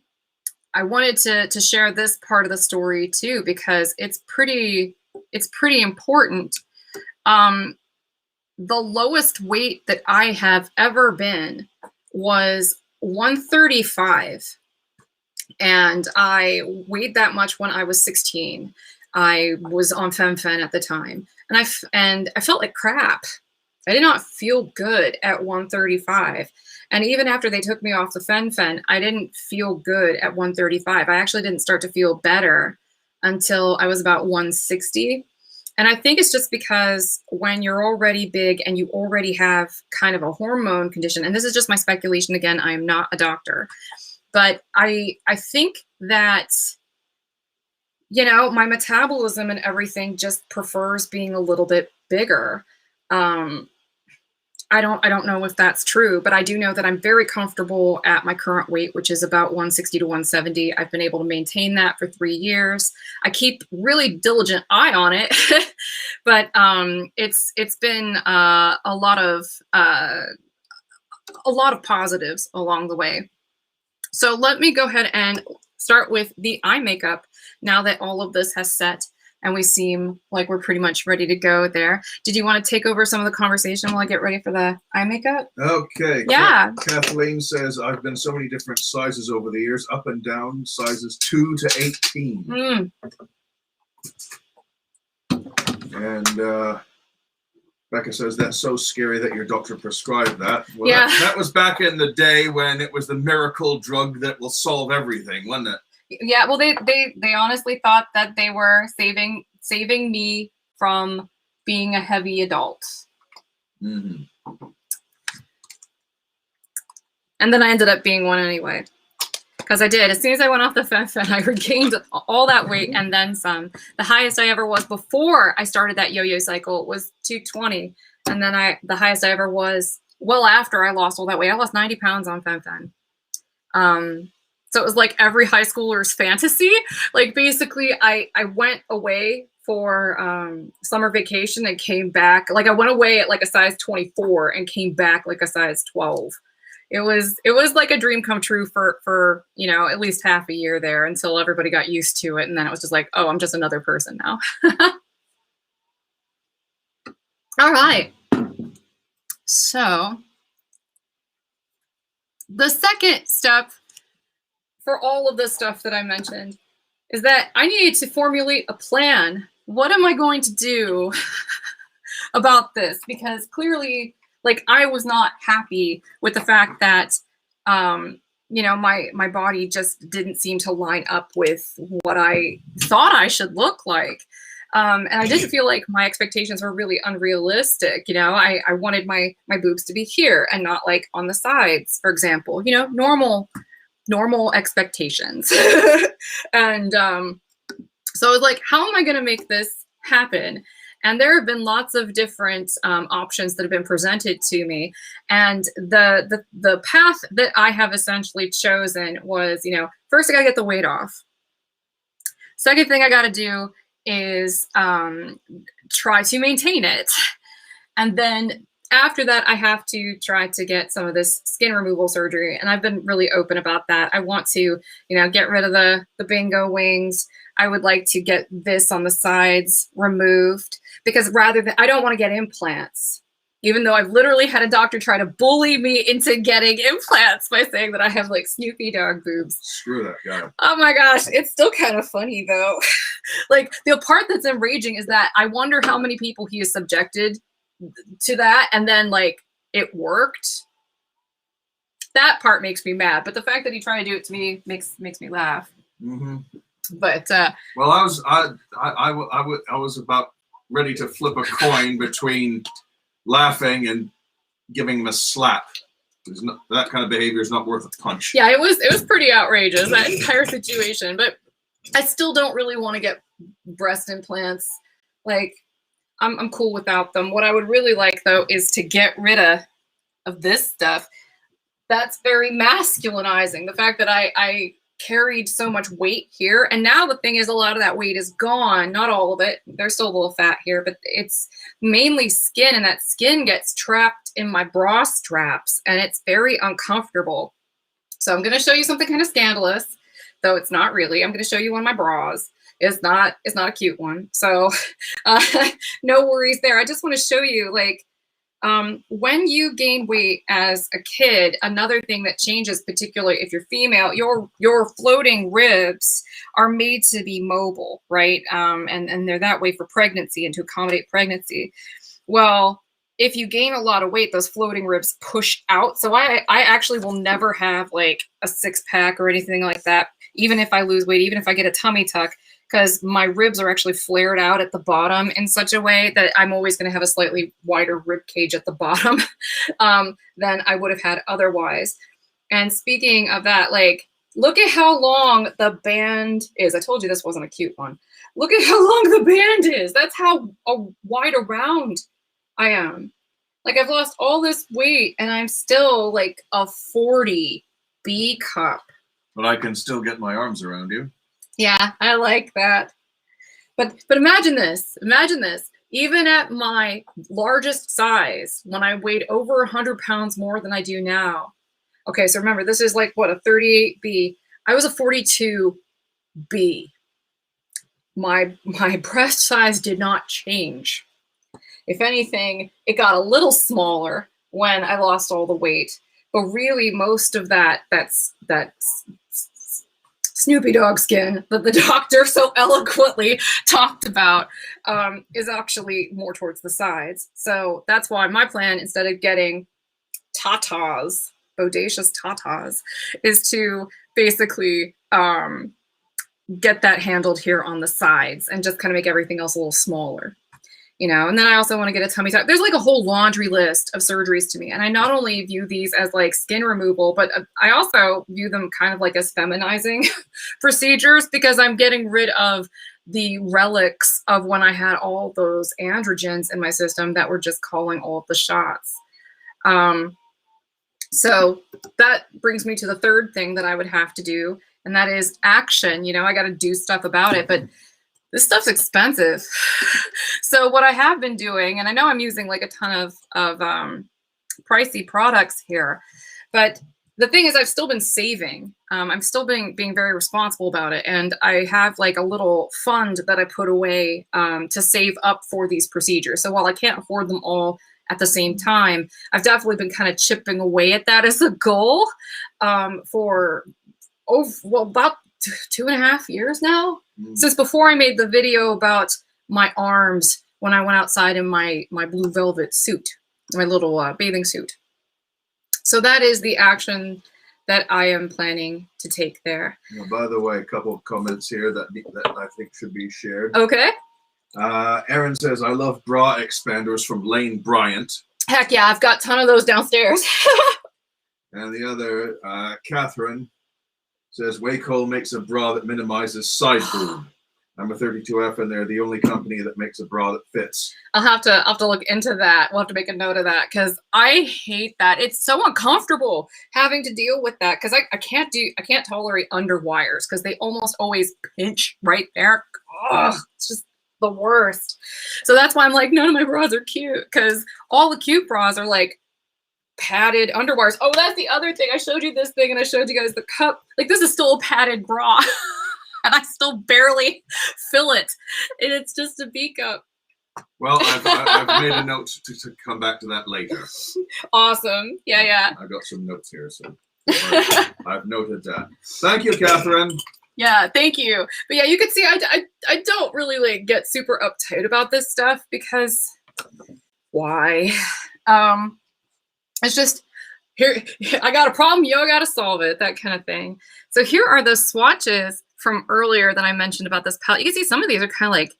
wanted to share this part of the story too, because it's pretty important. The lowest weight that I have ever been was 135. And I weighed that much when I was 16. I was on FemFen at the time, and I felt like crap. I did not feel good at 135. And even after they took me off the FemFen, I didn't feel good at 135. I actually didn't start to feel better until I was about 160. And I think it's just because when you're already big and you already have kind of a hormone condition, and this is just my speculation, again, I am not a doctor, but I think that, you know, my metabolism and everything just prefers being a little bit bigger. I don't know if that's true, but I do know that I'm very comfortable at my current weight, which is about 160 to 170. I've been able to maintain that for 3 years. I keep really diligent eye on it, but it's been a lot of positives along the way. So let me go ahead and start with the eye makeup now that all of this has set and we seem like we're pretty much ready to go there. Did you want to take over some of the conversation while I get ready for the eye makeup? Okay. Yeah. Kathleen says, I've been so many different sizes over the years, up and down, sizes 2 to 18. And Becca says, that's so scary that your doctor prescribed that. Well, yeah. That was back in the day when it was the miracle drug that will solve everything, wasn't it? Yeah, well, they honestly thought that they were saving me from being a heavy adult. Mm-hmm. And then I ended up being one anyway, because I did. As soon as I went off the FemFen, I regained all that weight and then some. The highest I ever was before I started that yo-yo cycle was 220, and then the highest I ever was well after I lost all that weight. I lost 90 pounds on FemFen. So it was like every high schooler's fantasy. Like, basically, I went away for summer vacation and came back. Like, I went away at like a size 24 and came back like a size 12. It was like a dream come true for you know, at least half a year there, until everybody got used to it, and then it was just like, oh, I'm just another person now. All right. So the second step for all of the stuff that I mentioned is that I needed to formulate a plan. What am I going to do about this? Because clearly, like, I was not happy with the fact that, you know, my body just didn't seem to line up with what I thought I should look like. And I didn't feel like my expectations were really unrealistic. You know, I wanted my boobs to be here and not like on the sides, for example, you know, normal expectations. And so I was like, how am I going to make this happen? And there have been lots of different options that have been presented to me. And the path that I have essentially chosen was, you know, first I got to get the weight off. Second thing I got to do is try to maintain it. And then after that, I have to try to get some of this skin removal surgery. And I've been really open about that. I want to, you know, get rid of the bingo wings. I would like to get this on the sides removed because rather than, I don't want to get implants, even though I've literally had a doctor try to bully me into getting implants by saying that I have like Snoopy dog boobs. Screw that guy. Oh my gosh, it's still kind of funny though. Like the part that's enraging is that I wonder how many people he has subjected to that and then like it worked. That part makes me mad, but the fact that he tried to do it to me makes me laugh. Mm-hmm. But well, I was about ready to flip a coin between laughing and giving him a slap. That kind of behavior is not worth a punch. Yeah, it was pretty outrageous, that entire situation. But I still don't really want to get breast implants. Like, I'm cool without them. What I would really like, though, is to get rid of this stuff. That's very masculinizing. The fact that I carried so much weight here. And now the thing is, a lot of that weight is gone. Not all of it. There's still a little fat here, but it's mainly skin. And that skin gets trapped in my bra straps. And it's very uncomfortable. So I'm going to show you something kind of scandalous, though it's not really. I'm going to show you one of my bras. It's not a cute one. So no worries there. I just want to show you, like, when you gain weight as a kid, another thing that changes, particularly if you're female, your floating ribs are made to be mobile, right? And they're that way for pregnancy and to accommodate pregnancy. Well, if you gain a lot of weight, those floating ribs push out. So I actually will never have like a 6-pack or anything like that, even if I lose weight, even if I get a tummy tuck, because my ribs are actually flared out at the bottom in such a way that I'm always going to have a slightly wider rib cage at the bottom than I would have had otherwise. And speaking of that, like, look at how long the band is. I told you this wasn't a cute one. Look at how long the band is. That's how wide around I am. Like, I've lost all this weight and I'm still like a 40 B cup. But I can still get my arms around you. Yeah, I like that. But imagine this. Imagine this. Even at my largest size, when I weighed over 100 pounds more than I do now. Okay, so remember, this is like, what, a 38B. I was a 42B. My breast size did not change. If anything, it got a little smaller when I lost all the weight. But really, most of that's Snoopy dog skin that the doctor so eloquently talked about is actually more towards the sides. So that's why my plan, instead of getting tatas, bodacious tatas, is to basically get that handled here on the sides and just kind of make everything else a little smaller. You know, and then I also want to get a tummy tuck. There's like a whole laundry list of surgeries to me. And I not only view these as like skin removal, but I also view them kind of like as feminizing procedures, because I'm getting rid of the relics of when I had all those androgens in my system that were just calling all of the shots. So that brings me to the third thing that I would have to do, and that is action. You know, I got to do stuff about it, but this stuff's expensive. So what I have been doing, and I know I'm using like a ton of pricey products here, but the thing is, I've still been saving. I'm still being very responsible about it. And I have like a little fund that I put away to save up for these procedures. So while I can't afford them all at the same time, I've definitely been kind of chipping away at that as a goal for about 2.5 years now. Since before I made the video about my arms when I went outside in my blue velvet suit, my little bathing suit. So that is the action that I am planning to take there. Now, by the way, a couple of comments here that I think should be shared. Okay. Erin says, I love bra expanders from Lane Bryant. Heck yeah, I've got a ton of those downstairs. And the other, Catherine, says, Wacol makes a bra that minimizes side boob. I'm a 32F, and they're the only company that makes a bra that fits. I'll have to look into that. We'll have to make a note of that because I hate that. It's so uncomfortable having to deal with that because I can't tolerate underwires because they almost always pinch right there. Ugh, it's just the worst. So that's why I'm like, none of my bras are cute because all the cute bras are like padded underwires. Oh, that's the other thing. I showed you this thing and I showed you guys the cup. Like this is still a padded bra. And I still barely fill it. And it's just a B cup. Well, I've made a note to come back to that later. Awesome. Yeah. I've got some notes here, so I've noted that. Thank you, Catherine. Yeah, thank you. But yeah, you can see I don't really like get super uptight about this stuff because why? It's just here I got a problem, I gotta solve it, that kind of thing. So here are the swatches from earlier that I mentioned about this palette. You can see some of these are kind of like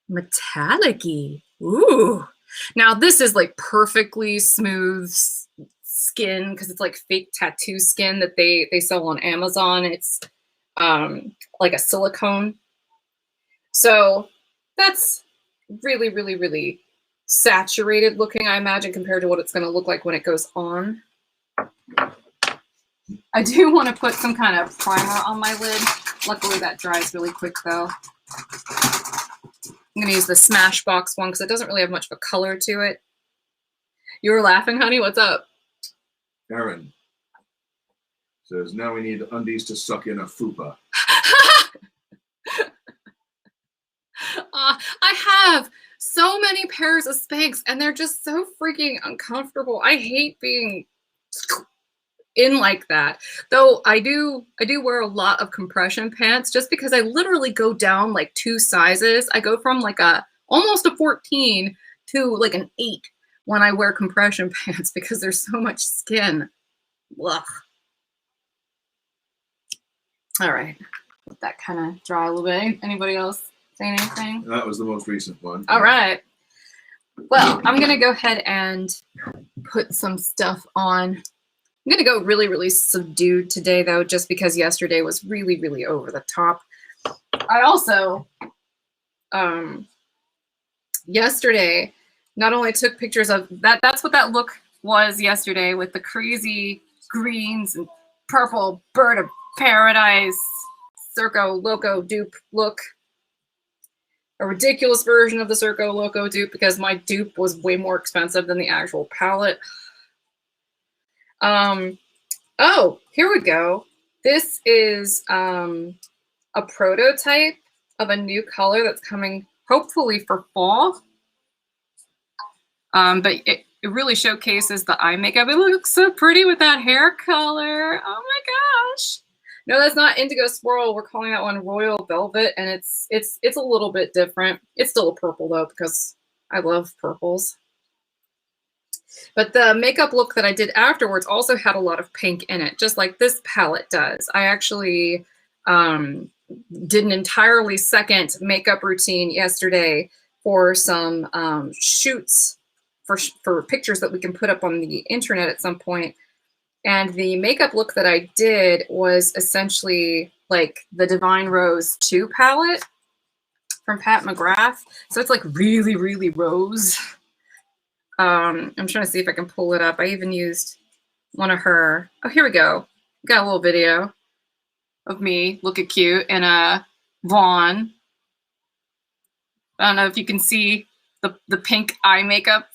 metallic-y. Ooh. Now this is like perfectly smooth skin because it's like fake tattoo skin that they sell on Amazon. It's like a silicone. So that's really, really, really saturated looking, I imagine, compared to what it's going to look like when it goes on. I do want to put some kind of primer on my lid. Luckily that dries really quick though. I'm going to use the Smashbox one because it doesn't really have much of a color to it. You were laughing, honey? What's up? Erin says, now we need undies to suck in a fupa. I have so many pairs of Spanx and they're just so freaking uncomfortable. I hate being in like that. Though I do wear a lot of compression pants just because I literally go down like 2 sizes. I go from like almost a 14 to like an 8 when I wear compression pants because there's so much skin. Ugh. All right, let that kind of dry a little bit. Anybody else say anything? That was the most recent one. All right. Well, I'm gonna go ahead and put some stuff on. I'm gonna go really, really subdued today though, just because yesterday was really, really over the top. I also, yesterday, not only took pictures of that, that's what that look was yesterday with the crazy greens and purple bird of paradise, Circo Loco dupe look. A ridiculous version of the Circo Loco dupe because my dupe was way more expensive than the actual palette. Oh, here we go. This is a prototype of a new color that's coming hopefully for fall. But it really showcases the eye makeup. It looks so pretty with that hair color. Oh my gosh. No, that's not Indigo Swirl. We're calling that one Royal Velvet, and it's a little bit different. It's still a purple though because I love purples. But the makeup look that I did afterwards also had a lot of pink in it, just like this palette does. I actually did an entirely second makeup routine yesterday for some shoots for pictures that we can put up on the internet at some point. And the makeup look that I did was essentially like the Divine Rose 2 palette from Pat McGrath. So it's like really, really rose. I'm trying to see if I can pull it up. I even used one of her. Oh, here we go. Got a little video of me looking cute in a Vaughn. I don't know if you can see the pink eye makeup.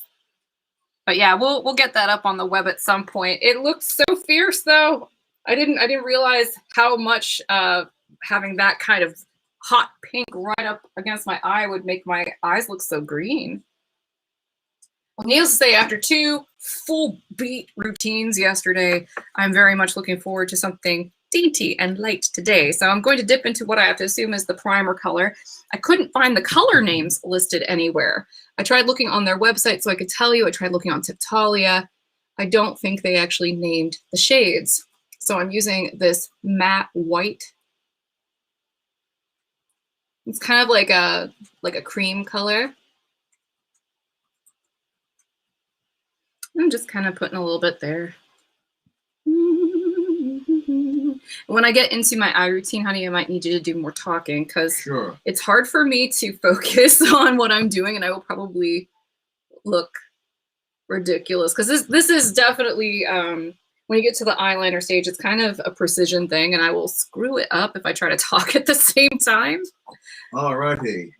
But yeah, we'll get that up on the web at some point. It looked so fierce though. I didn't realize how much having that kind of hot pink right up against my eye would make my eyes look so green. Well, needless to say, after 2 full beat routines yesterday, I'm very much looking forward to something dainty and light today. So I'm going to dip into what I have to assume is the primer color. I couldn't find the color names listed anywhere. I tried looking on their website so I could tell you. I tried looking on Tiptalia. I don't think they actually named the shades. So I'm using this matte white. It's kind of like a cream color. I'm just kind of putting a little bit there. When I get into my eye routine, honey, I might need you to do more talking because sure. It's hard for me to focus on what I'm doing, and I will probably look ridiculous because this is definitely when you get to the eyeliner stage, it's kind of a precision thing, and I will screw it up if I try to talk at the same time. All righty.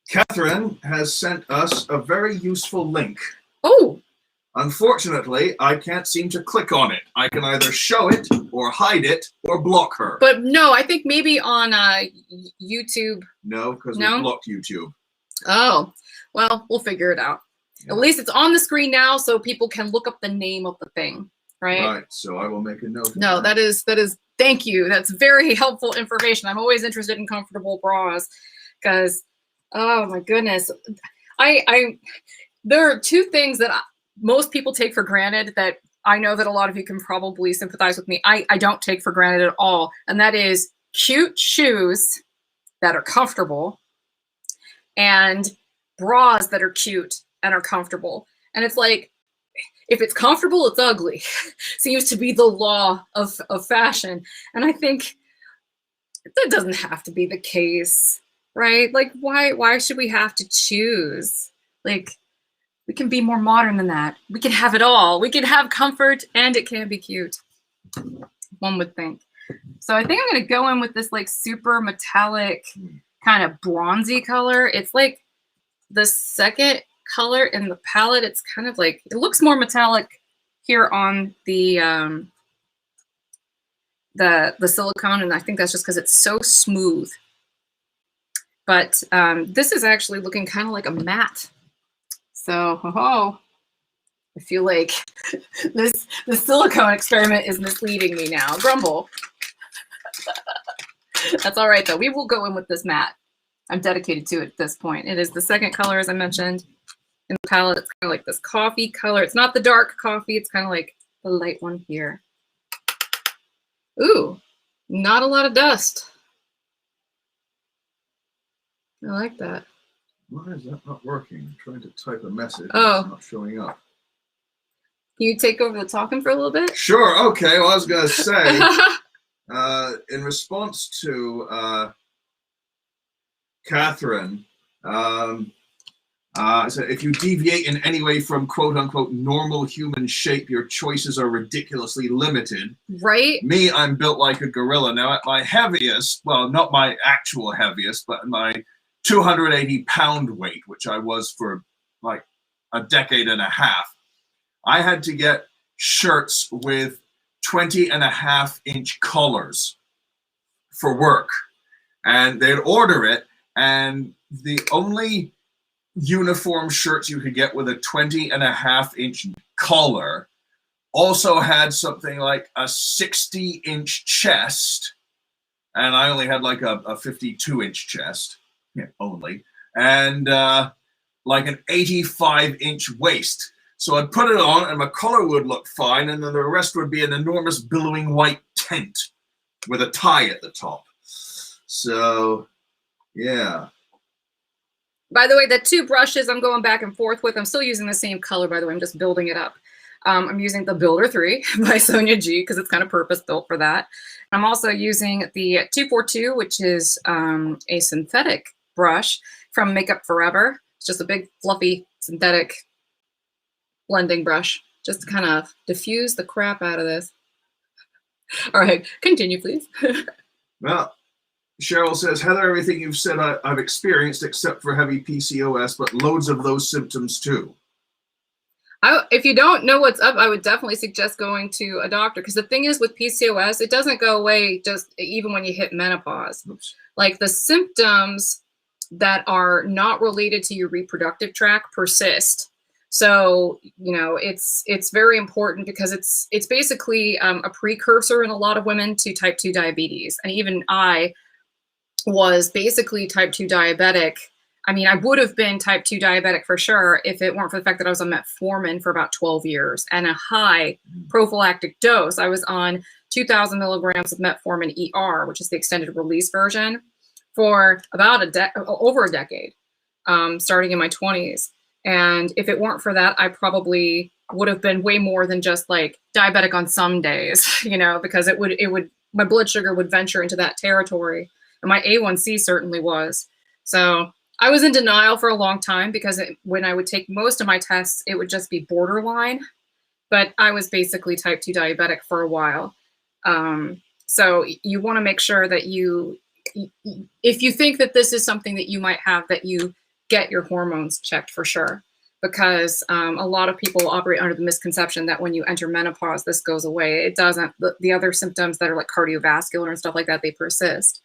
Catherine has sent us a very useful link. Oh! Unfortunately, I can't seem to click on it. I can either show it or hide it or block her. But no, I think maybe on YouTube. No, because we blocked YouTube. Oh, well, we'll figure it out. Yeah. At least it's on the screen now so people can look up the name of the thing, right? Right, so I will make a note of No, that is, thank you. That's very helpful information. I'm always interested in comfortable bras because, oh my goodness. There are two things that most people take for granted that I know that a lot of you can probably sympathize with me. I don't take for granted at all. And that is cute shoes that are comfortable and bras that are cute and are comfortable. And it's like, if it's comfortable, it's ugly. Seems to be the law of fashion. And I think that doesn't have to be the case, right? Like, why should we have to choose? Like, we can be more modern than that. We can have it all. We can have comfort and it can be cute, one would think. So I think I'm gonna go in with this like super metallic kind of bronzy color. It's like the second color in the palette. It's kind of like, it looks more metallic here on the silicone, and I think that's just because it's so smooth. But this is actually looking kind of like a matte. So, I feel like the silicone experiment is misleading me now. Grumble. That's all right, though. We will go in with this matte. I'm dedicated to it at this point. It is the second color, as I mentioned, in the palette. It's kind of like this coffee color. It's not the dark coffee. It's kind of like the light one here. Ooh, not a lot of dust. I like that. Why is that not working? I'm trying to type a message. Oh. It's not showing up. Can you take over the talking for a little bit? Sure. Okay. Well, I was going to say, in response to Catherine, so if you deviate in any way from quote unquote normal human shape, your choices are ridiculously limited. Right. Me, I'm built like a gorilla. Now, at my heaviest, well, not my actual heaviest, but my 280-pound weight, which I was for like a decade and a half, I had to get shirts with 20.5-inch collars for work. And they'd order it, and the only uniform shirts you could get with a 20.5-inch collar also had something like a 60-inch chest, and I only had like a 52-inch chest. Yeah, only, and like an 85-inch waist. So I'd put it on and my collar would look fine, and then the rest would be an enormous billowing white tent with a tie at the top. So, yeah. By the way, the two brushes I'm going back and forth with, I'm still using the same color, by the way. I'm just building it up. I'm using the Builder 3 by Sonia G because it's kind of purpose-built for that. I'm also using the 242, which is a synthetic brush from Makeup Forever. It's just a big, fluffy, synthetic blending brush just to kind of diffuse the crap out of this. All right, continue, please. Well, Cheryl says, Heather, everything you've said I've experienced except for heavy PCOS, but loads of those symptoms too. If you don't know what's up, I would definitely suggest going to a doctor, because the thing is with PCOS, it doesn't go away just even when you hit menopause. Oops. Like the symptoms that are not related to your reproductive tract persist. So, you know, it's very important because it's basically a precursor in a lot of women to type 2 diabetes. And even I was basically type 2 diabetic. I mean, I would have been type 2 diabetic for sure if it weren't for the fact that I was on metformin for about 12 years and a high prophylactic dose. I was on 2,000 milligrams of metformin ER, which is the extended release version, for about over a decade. starting in my 20s. And if it weren't for that, I probably would have been way more than just like diabetic on some days, you know, because it would, my blood sugar would venture into that territory. And my A1C certainly was. So I was in denial for a long time because when I would take most of my tests, it would just be borderline. But I was basically type 2 diabetic for a while. So you want to make sure that if you think that this is something that you might have, that you get your hormones checked for sure. Because a lot of people operate under the misconception that when you enter menopause, this goes away. It doesn't. The other symptoms that are like cardiovascular and stuff like that, they persist.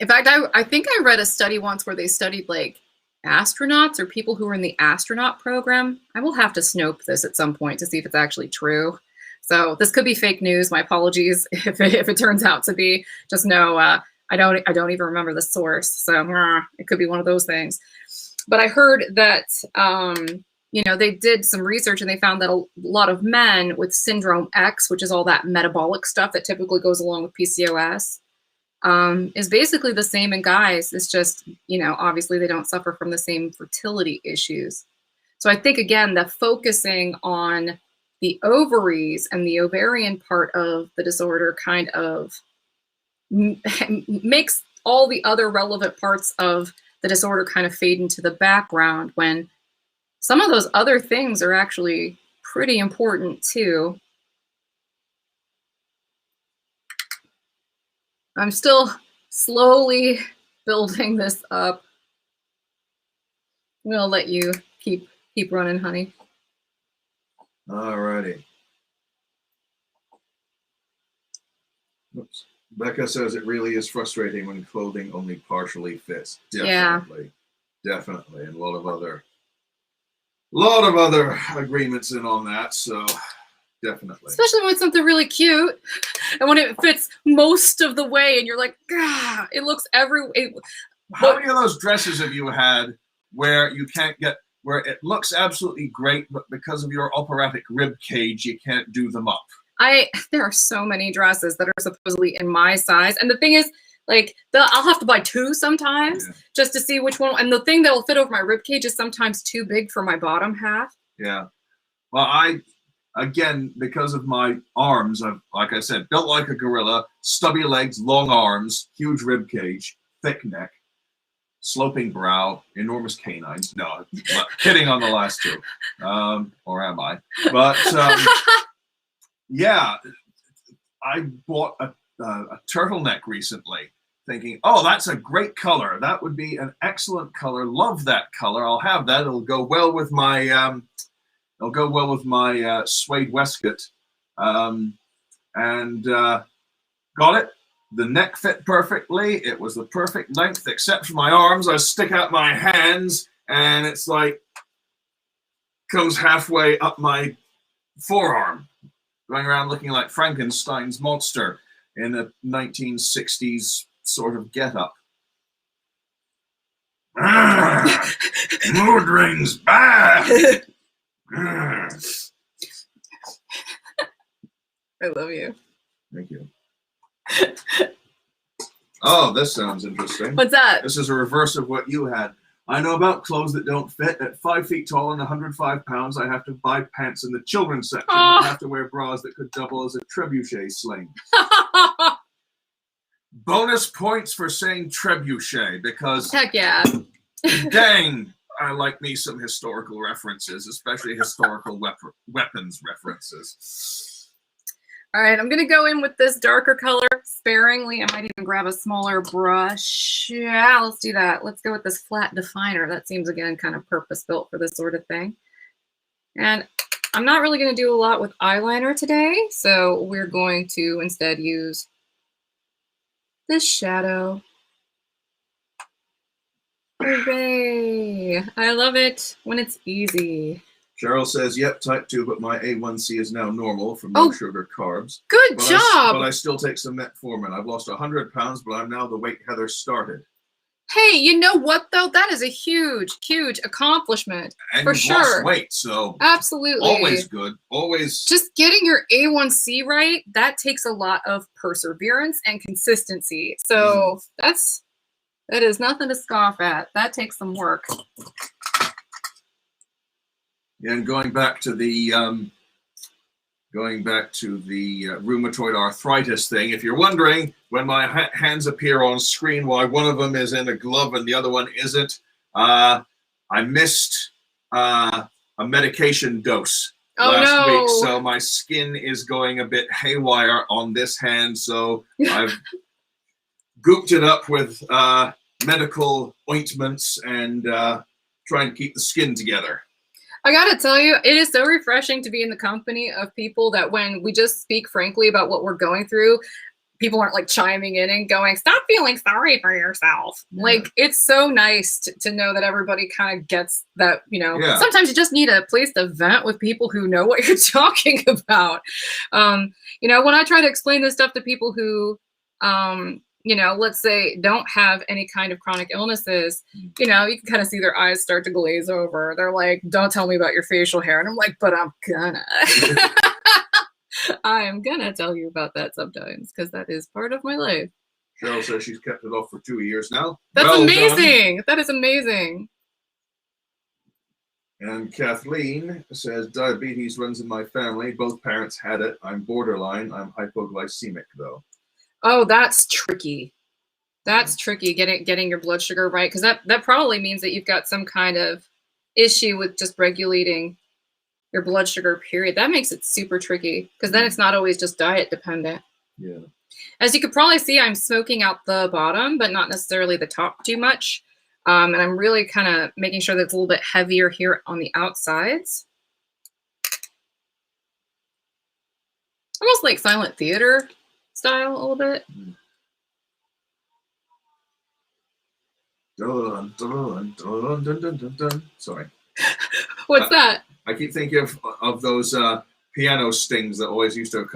In fact, I think I read a study once where they studied like astronauts or people who were in the astronaut program. I will have to snope this at some point to see if it's actually true. So this could be fake news. My apologies if it turns out to be. Just know I don't even remember the source. So it could be one of those things. But I heard that, you know, they did some research and they found that a lot of men with syndrome X, which is all that metabolic stuff that typically goes along with PCOS, is basically the same in guys. It's just, you know, obviously they don't suffer from the same fertility issues. So I think, again, the focusing on the ovaries and the ovarian part of the disorder kind of makes all the other relevant parts of the disorder kind of fade into the background, when some of those other things are actually pretty important too. I'm still slowly building this up. We'll let you keep running, honey. All righty. Oops. Becca says it really is frustrating when clothing only partially fits. Definitely. Yeah. Definitely. And a lot of other agreements in on that. So definitely. Especially when it's something really cute and when it fits most of the way and you're like, ah, it looks How many of those dresses have you had where you can't get, where it looks absolutely great, but because of your operatic rib cage, you can't do them up? There are so many dresses that are supposedly in my size. And the thing is, like, I'll have to buy two sometimes just to see which one. And the thing that will fit over my rib cage is sometimes too big for my bottom half. Yeah. Well, again, because of my arms, like I said, built like a gorilla, stubby legs, long arms, huge rib cage, thick neck, sloping brow, enormous canines. No, hitting on the last two. Or am I? But yeah, I bought a turtleneck recently, thinking, oh, that's a great color. That would be an excellent color. Love that color. I'll have that. It'll go well with my suede waistcoat. And got it. The neck fit perfectly. It was the perfect length, except for my arms. I stick out my hands, and it's like comes halfway up my forearm, going around looking like Frankenstein's monster in a 1960s sort of get-up. Mood rings back. I love you. Thank you. Oh, this sounds interesting. What's that? This is a reverse of what you had. I know about clothes that don't fit. At 5 feet tall and 105 pounds, I have to buy pants in the children's section. I have to wear bras that could double as a trebuchet sling. Bonus points for saying trebuchet, because heck yeah. Dang, I like me some historical references, especially historical weapons references. All right, I'm gonna go in with this darker color sparingly. I might even grab a smaller brush. Yeah, let's do that. Let's go with this flat definer. That seems, again, kind of purpose-built for this sort of thing. And I'm not really gonna do a lot with eyeliner today, so we're going to instead use this shadow. Hooray! I love it when it's easy. Cheryl says, yep, type 2, but my A1C is now normal from no sugar carbs. Good job! But I still take some metformin. I've lost 100 pounds, but I'm now the weight Heather started. Hey, you know what, though? That is a huge, huge accomplishment. And for you've sure. lost weight, so absolutely. Always good. Always. Just getting your A1C right, that takes a lot of perseverance and consistency. So that's It is nothing to scoff at. That takes some work. And going back to the rheumatoid arthritis thing, if you're wondering, when my hands appear on screen why one of them is in a glove and the other one isn't, I missed a medication dose last week, so my skin is going a bit haywire on this hand, so I've gooped it up with medical ointments and trying to keep the skin together. I gotta tell you, it is so refreshing to be in the company of people that when we just speak frankly about what we're going through, people aren't like chiming in and going, stop feeling sorry for yourself. Yeah. Like, it's so nice to know that everybody kind of gets that, you know, sometimes you just need a place to vent with people who know what you're talking about. You know, when I try to explain this stuff to people who, you know, let's say don't have any kind of chronic illnesses, you know, you can kind of see their eyes start to glaze over. They're like, don't tell me about your facial hair. And I'm like, but I'm gonna. I am gonna tell you about that sometimes because that is part of my life. Cheryl says she's kept it off for 2 years now. That's amazing. Done. That is amazing. And Kathleen says, diabetes runs in my family. Both parents had it. I'm borderline. I'm hypoglycemic though. Oh, that's tricky. That's tricky, getting your blood sugar right, because that probably means that you've got some kind of issue with just regulating your blood sugar, period. That makes it super tricky, because then it's not always just diet dependent. Yeah. As you could probably see, I'm smoking out the bottom, but not necessarily the top too much. And I'm really kind of making sure that it's a little bit heavier here on the outsides. Almost like silent theater style a little bit. Sorry. What's that? I keep thinking of those piano stings that always used to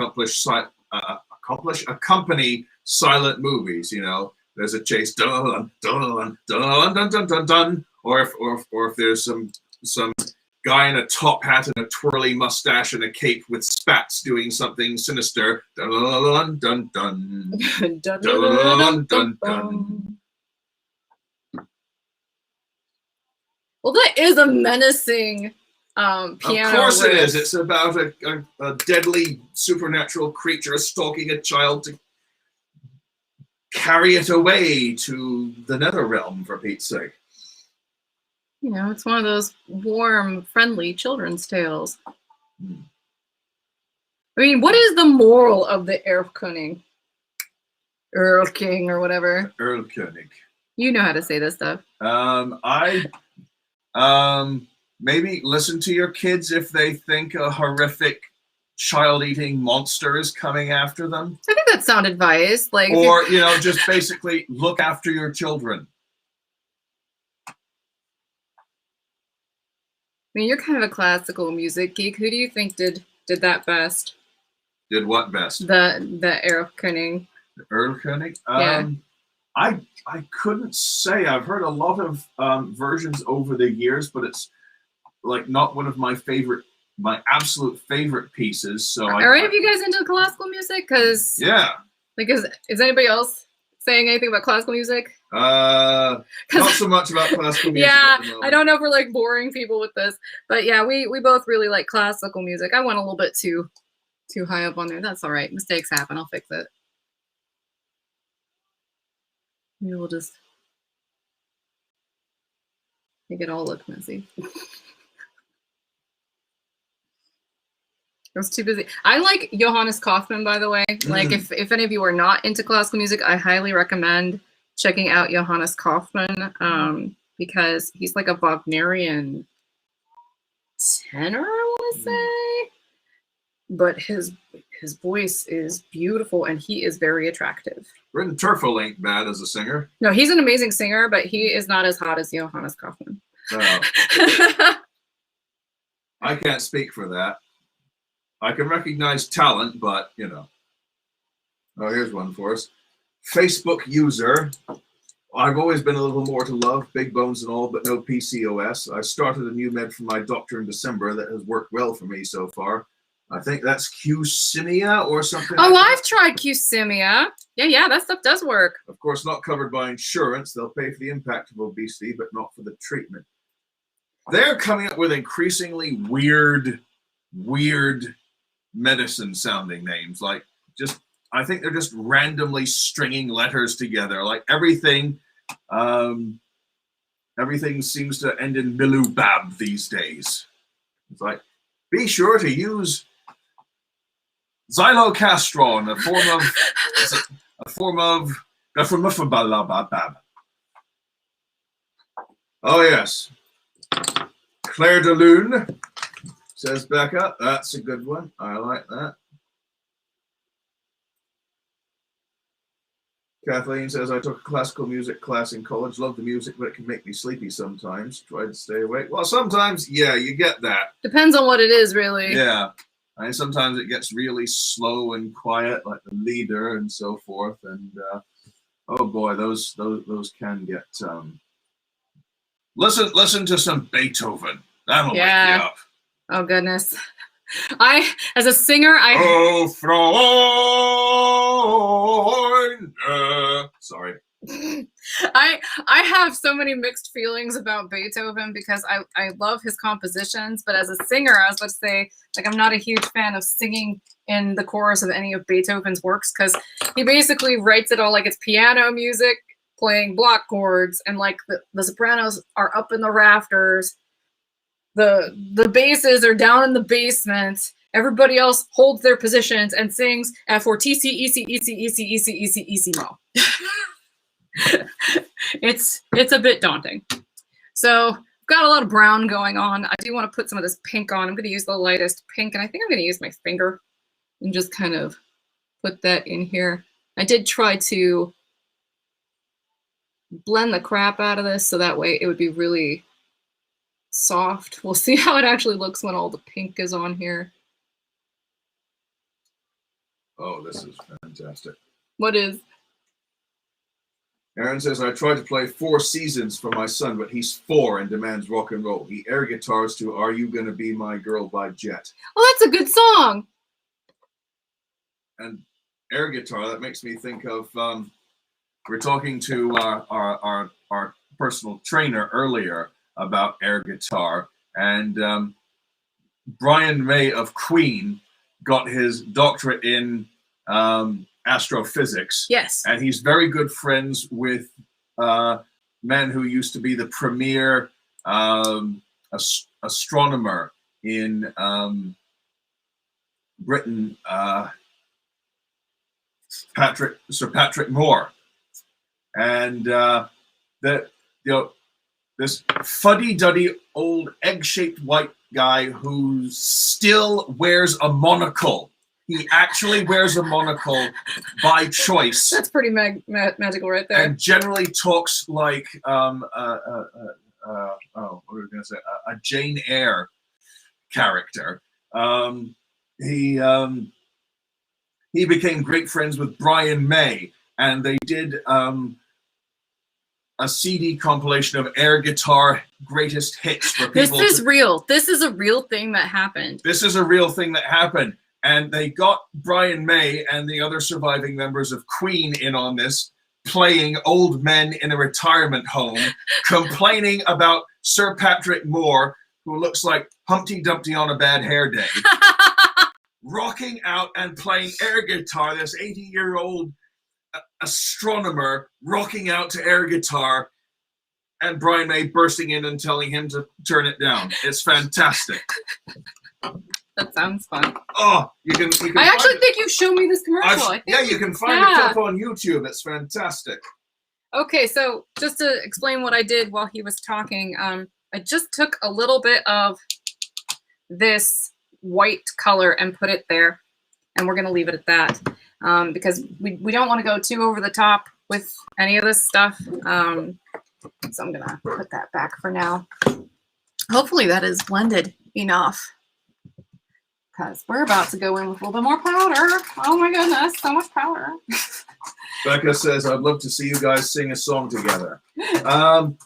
accompany silent movies. You know, there's a chase, dun dun dun dun dun dun dun, or if there's some guy in a top hat and a twirly mustache and a cape with spats doing something sinister. Dun dun dun dun dun dun dun dun. Well, that is a menacing piano. Of course riff. It is. It's about a deadly supernatural creature stalking a child to carry it away to the nether realm, for Pete's sake. You know, it's one of those warm, friendly children's tales. I mean, what is the moral of the Erlkönig? Erlking or whatever. Erlkönig. You know how to say this stuff. Maybe listen to your kids if they think a horrific child-eating monster is coming after them. I think that's sound advice. Like, or, you know, just basically look after your children. I mean, you're kind of a classical music geek. Who do you think did that best? Did what best? The Erlkönig. The Erlkönig? Yeah. I couldn't say. I've heard a lot of versions over the years, but it's like not one of my absolute favorite pieces. So are any of you guys into classical music? Because like, is anybody else saying anything about classical music? Not so much about classical music. Yeah, I don't know if we're like boring people with this, but yeah, we both really like classical music. I went a little bit too high up on there. That's all right. Mistakes happen. I'll fix it. Maybe we'll just make it all look messy. I was too busy. I like Johannes Kaufmann, by the way. Like, if any of you are not into classical music, I highly recommend checking out Johannes Kaufmann because he's like a Wagnerian tenor, I want to say. But his voice is beautiful and he is very attractive. Bryn Terfel ain't bad as a singer. No, he's an amazing singer, but he is not as hot as Johannes Kaufmann. I can't speak for that. I can recognize talent, but, you know. Oh, here's one for us. Facebook user. I've always been a little more to love, big bones and all, but no PCOS. I started a new med from my doctor in December that has worked well for me so far. I think that's Qsimia or something. Oh, I've tried Qsimia. Yeah, that stuff does work. Of course, not covered by insurance. They'll pay for the impact of obesity, but not for the treatment. They're coming up with increasingly weird medicine-sounding names. Like, I think they're just randomly stringing letters together. Like everything seems to end in milubab these days. It's like, be sure to use xylocastron, a form of befremuffabalabab. Oh yes, Claire de Lune, says Becca. That's a good one. I like that. Kathleen says, I took a classical music class in college. Love the music, but it can make me sleepy sometimes. Tried to stay awake. Well, sometimes, yeah, you get that. Depends on what it is, really. Yeah. I mean, sometimes it gets really slow and quiet, like the leader and so forth. And oh boy, those can get. Listen to some Beethoven. That'll wake you up. Oh goodness. As a singer, Oh, Freund. Sorry. I have so many mixed feelings about Beethoven because I love his compositions, but as a singer, I was about to say, like, I'm not a huge fan of singing in the chorus of any of Beethoven's works because he basically writes it all like it's piano music, playing block chords, and like the sopranos are up in the rafters, the basses are down in the basement. Everybody else holds their positions and sings F fortissimo, mo. It's a bit daunting. So I've got a lot of brown going on. I do want to put some of this pink on. I'm going to use the lightest pink, and I think I'm going to use my finger and just kind of put that in here. I did try to blend the crap out of this so that way it would be really soft. We'll see how it actually looks when all the pink is on here. Oh, this is fantastic. What is? Aaron says, I tried to play 4 Seasons for my son, but he's 4 and demands rock and roll. He air guitars to Are You Gonna Be My Girl by Jet. Oh, that's a good song. And air guitar, that makes me think of, we're talking to our personal trainer earlier about air guitar. And Brian May of Queen got his doctorate in astrophysics. Yes. And he's very good friends with men who used to be the premier astronomer in Britain, Sir Patrick Moore. And this fuddy-duddy old egg-shaped white guy who still wears a monocle. He actually wears a monocle by choice. That's pretty magical right there. And generally talks like, what are we going to say? A Jane Eyre character. He became great friends with Brian May, and they did a CD compilation of air guitar greatest hits for people. This is real. This is a real thing that happened. This is a real thing that happened. And they got Brian May and the other surviving members of Queen in on this, playing old men in a retirement home, complaining about Sir Patrick Moore, who looks like Humpty Dumpty on a bad hair day, rocking out and playing air guitar, this 80-year-old astronomer rocking out to air guitar, and Brian May bursting in and telling him to turn it down. It's fantastic. That sounds fun. Oh, you can I actually think you showed me this commercial. Yeah, you can find a clip on YouTube. It's fantastic. Okay, so just to explain what I did while he was talking, I just took a little bit of this white color and put it there, and we're going to leave it at that because we don't want to go too over the top with any of this stuff. So I'm going to put that back for now. Hopefully that is blended enough, because we're about to go in with a little bit more powder. Oh my goodness, so much powder. Becca says, I'd love to see you guys sing a song together.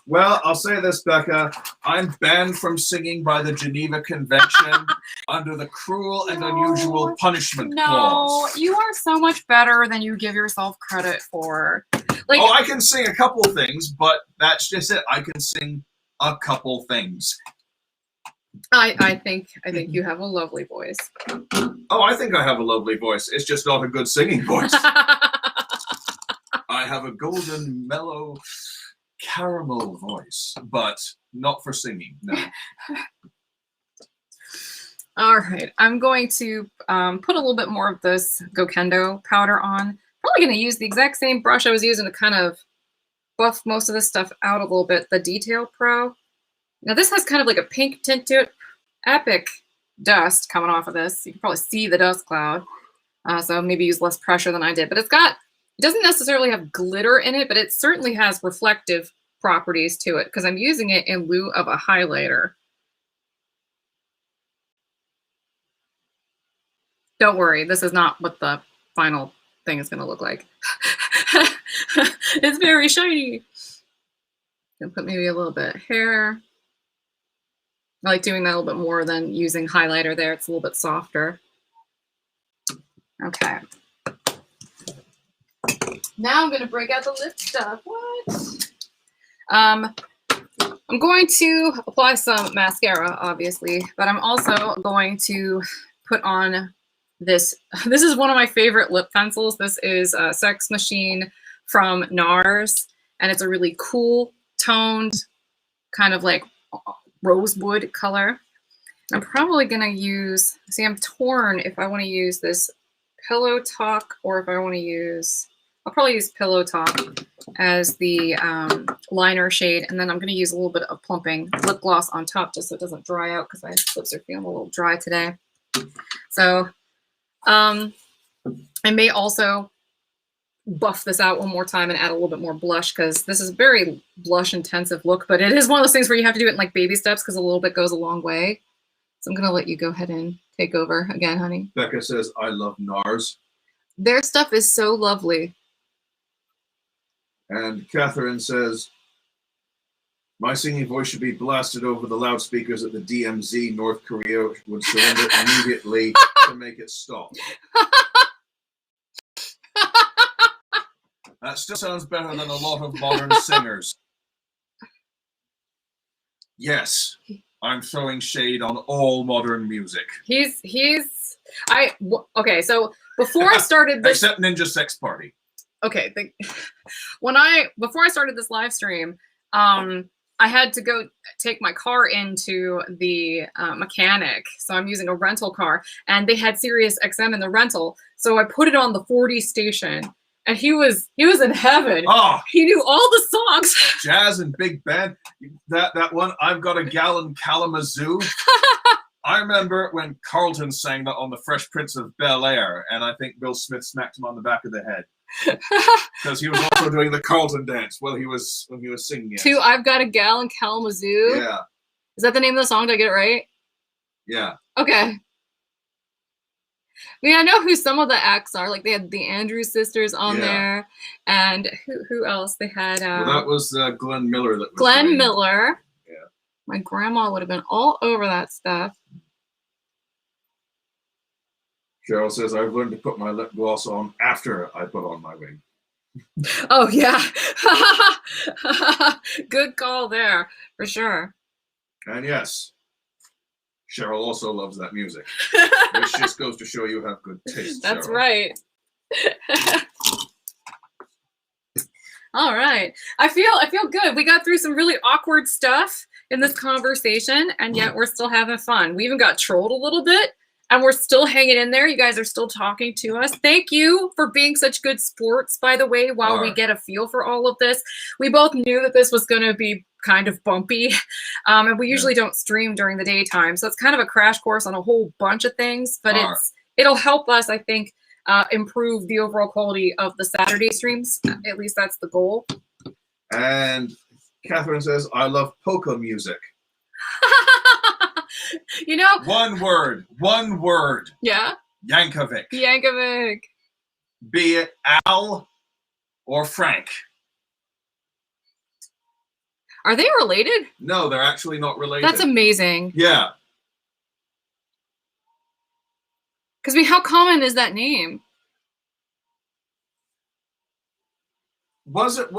Well, I'll say this, Becca. I'm banned from singing by the Geneva Convention under the cruel and unusual punishment clause. No, you are so much better than you give yourself credit for. Like, oh, I can sing a couple things, but that's just it. I can sing a couple things. I think you have a lovely voice. Oh, I think I have a lovely voice. It's just not a good singing voice. I have a golden, mellow, caramel voice, but not for singing, no. All right, I'm going to put a little bit more of this Gokendo powder on. Probably going to use the exact same brush I was using to kind of buff most of this stuff out a little bit, the Detail Pro. Now this has kind of like a pink tint to it. Epic dust coming off of this. You can probably see the dust cloud. So maybe use less pressure than I did. But it doesn't necessarily have glitter in it, but it certainly has reflective properties to it because I'm using it in lieu of a highlighter. Don't worry, this is not what the final thing is going to look like. It's very shiny. Gonna put maybe a little bit of hair. I like doing that a little bit more than using highlighter there. It's a little bit softer. Okay. Now I'm going to break out the lip stuff. What? I'm going to apply some mascara, obviously, but I'm also going to put on this. This is one of my favorite lip pencils. This is a Sex Machine from NARS, and it's a really cool toned kind of like rosewood color. I'm probably going to use, see, I'm torn if I want to use this Pillow Talk or if I want to use, I'll probably use Pillow Talk as the liner shade, and then I'm going to use a little bit of plumping lip gloss on top just so it doesn't dry out because my lips are feeling a little dry today. So I may also buff this out one more time and add a little bit more blush because this is a very blush intensive look, but it is one of those things where you have to do it in like baby steps because a little bit goes a long way. So I'm going to let you go ahead and take over again, honey. Becca says, I love NARS. Their stuff is so lovely. And Catherine says, my singing voice should be blasted over the loudspeakers at the DMZ. North Korea would surrender immediately to make it stop. That still sounds better than a lot of modern singers. Yes, I'm throwing shade on all modern music. Okay, so before I started this... Except Ninja Sex Party. Okay, before I started this live stream, I had to go take my car into the mechanic. So I'm using a rental car, and they had Sirius XM in the rental. So I put it on the 40 station. And he was in heaven. Oh, he knew all the songs. Jazz and big band. That one, I've Got a Gal in Kalamazoo. I remember when Carlton sang that on The Fresh Prince of Bel-Air, and I think Bill Smith smacked him on the back of the head because he was also doing the Carlton dance when he was singing it. To I've Got a Gal in Kalamazoo. Yeah. Is that the name of the song? Did I get it right? Yeah. Okay. I mean, I know who some of the acts are. Like they had the Andrews sisters on there, and who else? They had. Well, that was Glenn Miller. Glenn Miller. Yeah. My grandma would have been all over that stuff. Cheryl says, I've learned to put my lip gloss on after I put on my wig. Oh yeah, good call there for sure. And yes. Cheryl also loves that music, which just goes to show you have good taste. That's Cheryl. Right. All right. I feel good. We got through some really awkward stuff in this conversation, and yet we're still having fun. We even got trolled a little bit, and we're still hanging in there. You guys are still talking to us. Thank you for being such good sports, by the way, while we get a feel for all of this. We both knew that this was going to be kind of bumpy, and we usually don't stream during the daytime, so it's kind of a crash course on a whole bunch of things, but it'll help us, I think, improve the overall quality of the Saturday streams. At least that's the goal. And Catherine says, I love polka music. You know, one word yeah, Yankovic. Yankovic. Be it Al or Frank. Are they related? No, they're actually not related. That's amazing. Yeah. Because how common is that name? Wasn't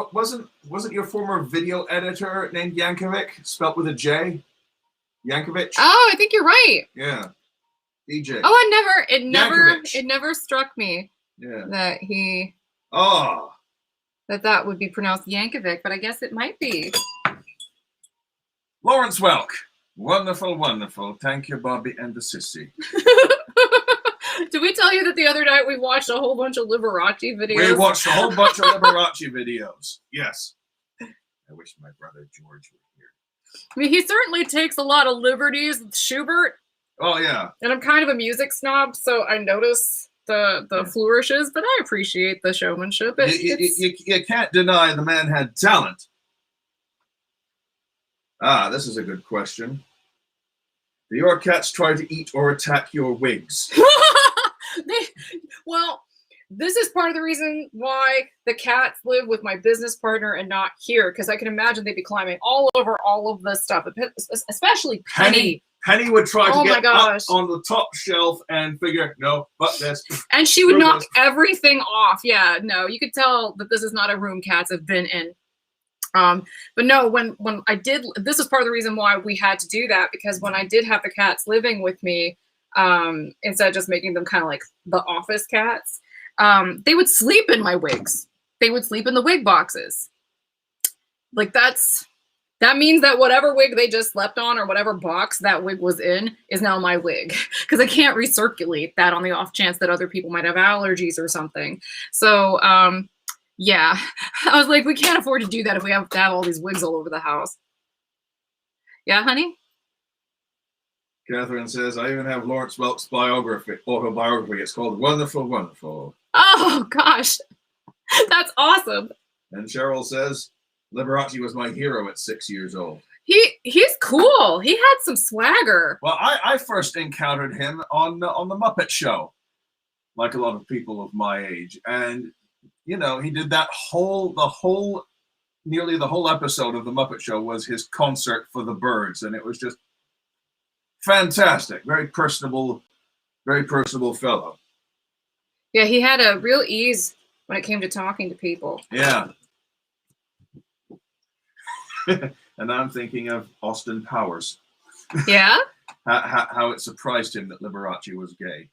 your former video editor named Yankovic, spelt with a J? Yankovic? Oh, I think you're right. Yeah. DJ. Oh, it never struck me that he that would be pronounced Yankovic, but I guess it might be. Lawrence Welk. Wonderful, wonderful. Thank you, Bobby and the sissy. Did we tell you that the other night we watched a whole bunch of Liberace videos? We watched a whole bunch of Liberace videos. Yes. I wish my brother George were here. I mean, he certainly takes a lot of liberties with Schubert. Oh, yeah. And I'm kind of a music snob, so I notice the flourishes, but I appreciate the showmanship. You can't deny the man had talent. This is a good question. Do your cats try to eat or attack your wigs? Well, this is part of the reason why the cats live with my business partner and not here, because I can imagine they'd be climbing all over all of this stuff, especially Penny. Penny would try to get up on the top shelf and figure, no, but this. And she would knock everything off. Yeah, no, you could tell that this is not a room cats have been in. But no, when I did, this is part of the reason why we had to do that, because when I did have the cats living with me, instead of just making them kind of like the office cats, they would sleep in my wigs. They would sleep in the wig boxes. Like that means that whatever wig they just slept on or whatever box that wig was in is now my wig, because I can't recirculate that on the off chance that other people might have allergies or something. So, yeah, I was like, we can't afford to do that if we have to have all these wigs all over the house. Yeah, honey? Catherine says, I even have Lawrence Welk's autobiography. It's called Wonderful, Wonderful. Oh, gosh. That's awesome. And Cheryl says, Liberace was my hero at 6 years old. He's cool. He had some swagger. Well, I first encountered him on the Muppet Show, like a lot of people of my age. And, you know, he did that nearly the whole episode of the Muppet Show was his concert for the birds. And it was just fantastic. Very personable fellow. Yeah, he had a real ease when it came to talking to people. Yeah. And I'm thinking of Austin Powers. Yeah? how it surprised him that Liberace was gay.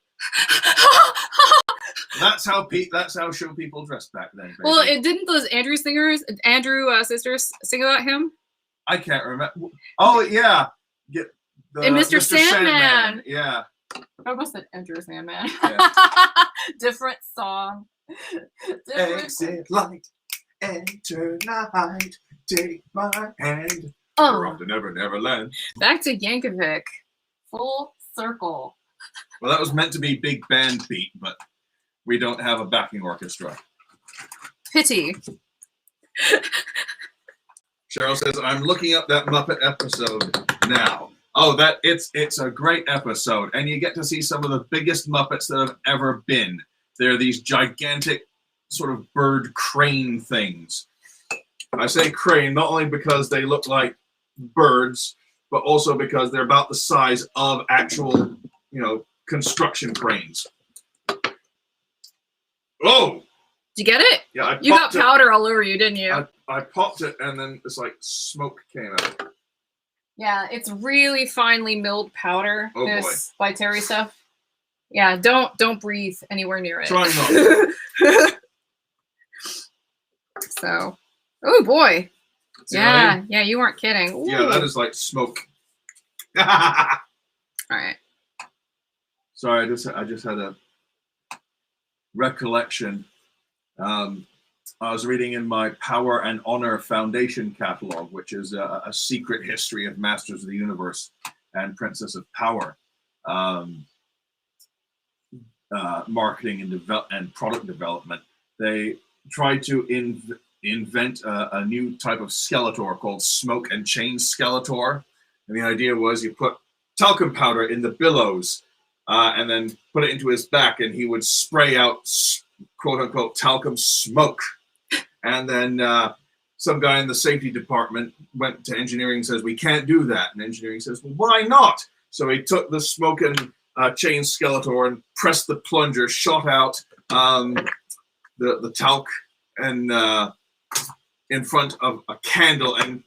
That's how show people dressed back then. Baby. Well, didn't those Andrew sisters sing about him? I can't remember. Oh yeah, and Mr. Sandman. Yeah. I almost said Enter Sandman. Yeah. Different song. Exit light, enter night, take my hand. We're off to Never Never Land. Back to Yankovic. Full circle. Well, that was meant to be big band beat, but we don't have a backing orchestra. Pity. Cheryl says, I'm looking up that Muppet episode now. Oh, it's a great episode, and you get to see some of the biggest Muppets that have ever been. They're these gigantic sort of bird crane things. I say crane not only because they look like birds, but also because they're about the size of actual, construction cranes. Oh! Did you get it? Yeah, you got powder all over you, didn't you? I popped it, and then it's like smoke came out. Yeah, it's really finely milled powder. Oh, this by Terry stuff. Yeah, don't breathe anywhere near it. Try not. So, oh boy. Yeah, you weren't kidding. Ooh. Yeah, that is like smoke. All right. Sorry, I just had a recollection. I was reading in my Power and Honor Foundation catalog, which is a secret history of Masters of the Universe and Princess of Power, marketing and product development. They tried to invent a new type of Skeletor called Smoke and Chain Skeletor. And the idea was you put talcum powder in the billows and then put it into his back, and he would spray out, quote unquote, talcum smoke. And then some guy in the safety department went to engineering and says, we can't do that. And engineering says, well, why not? So he took the smoking chain Skeletor and pressed the plunger, shot out the talc and in front of a candle and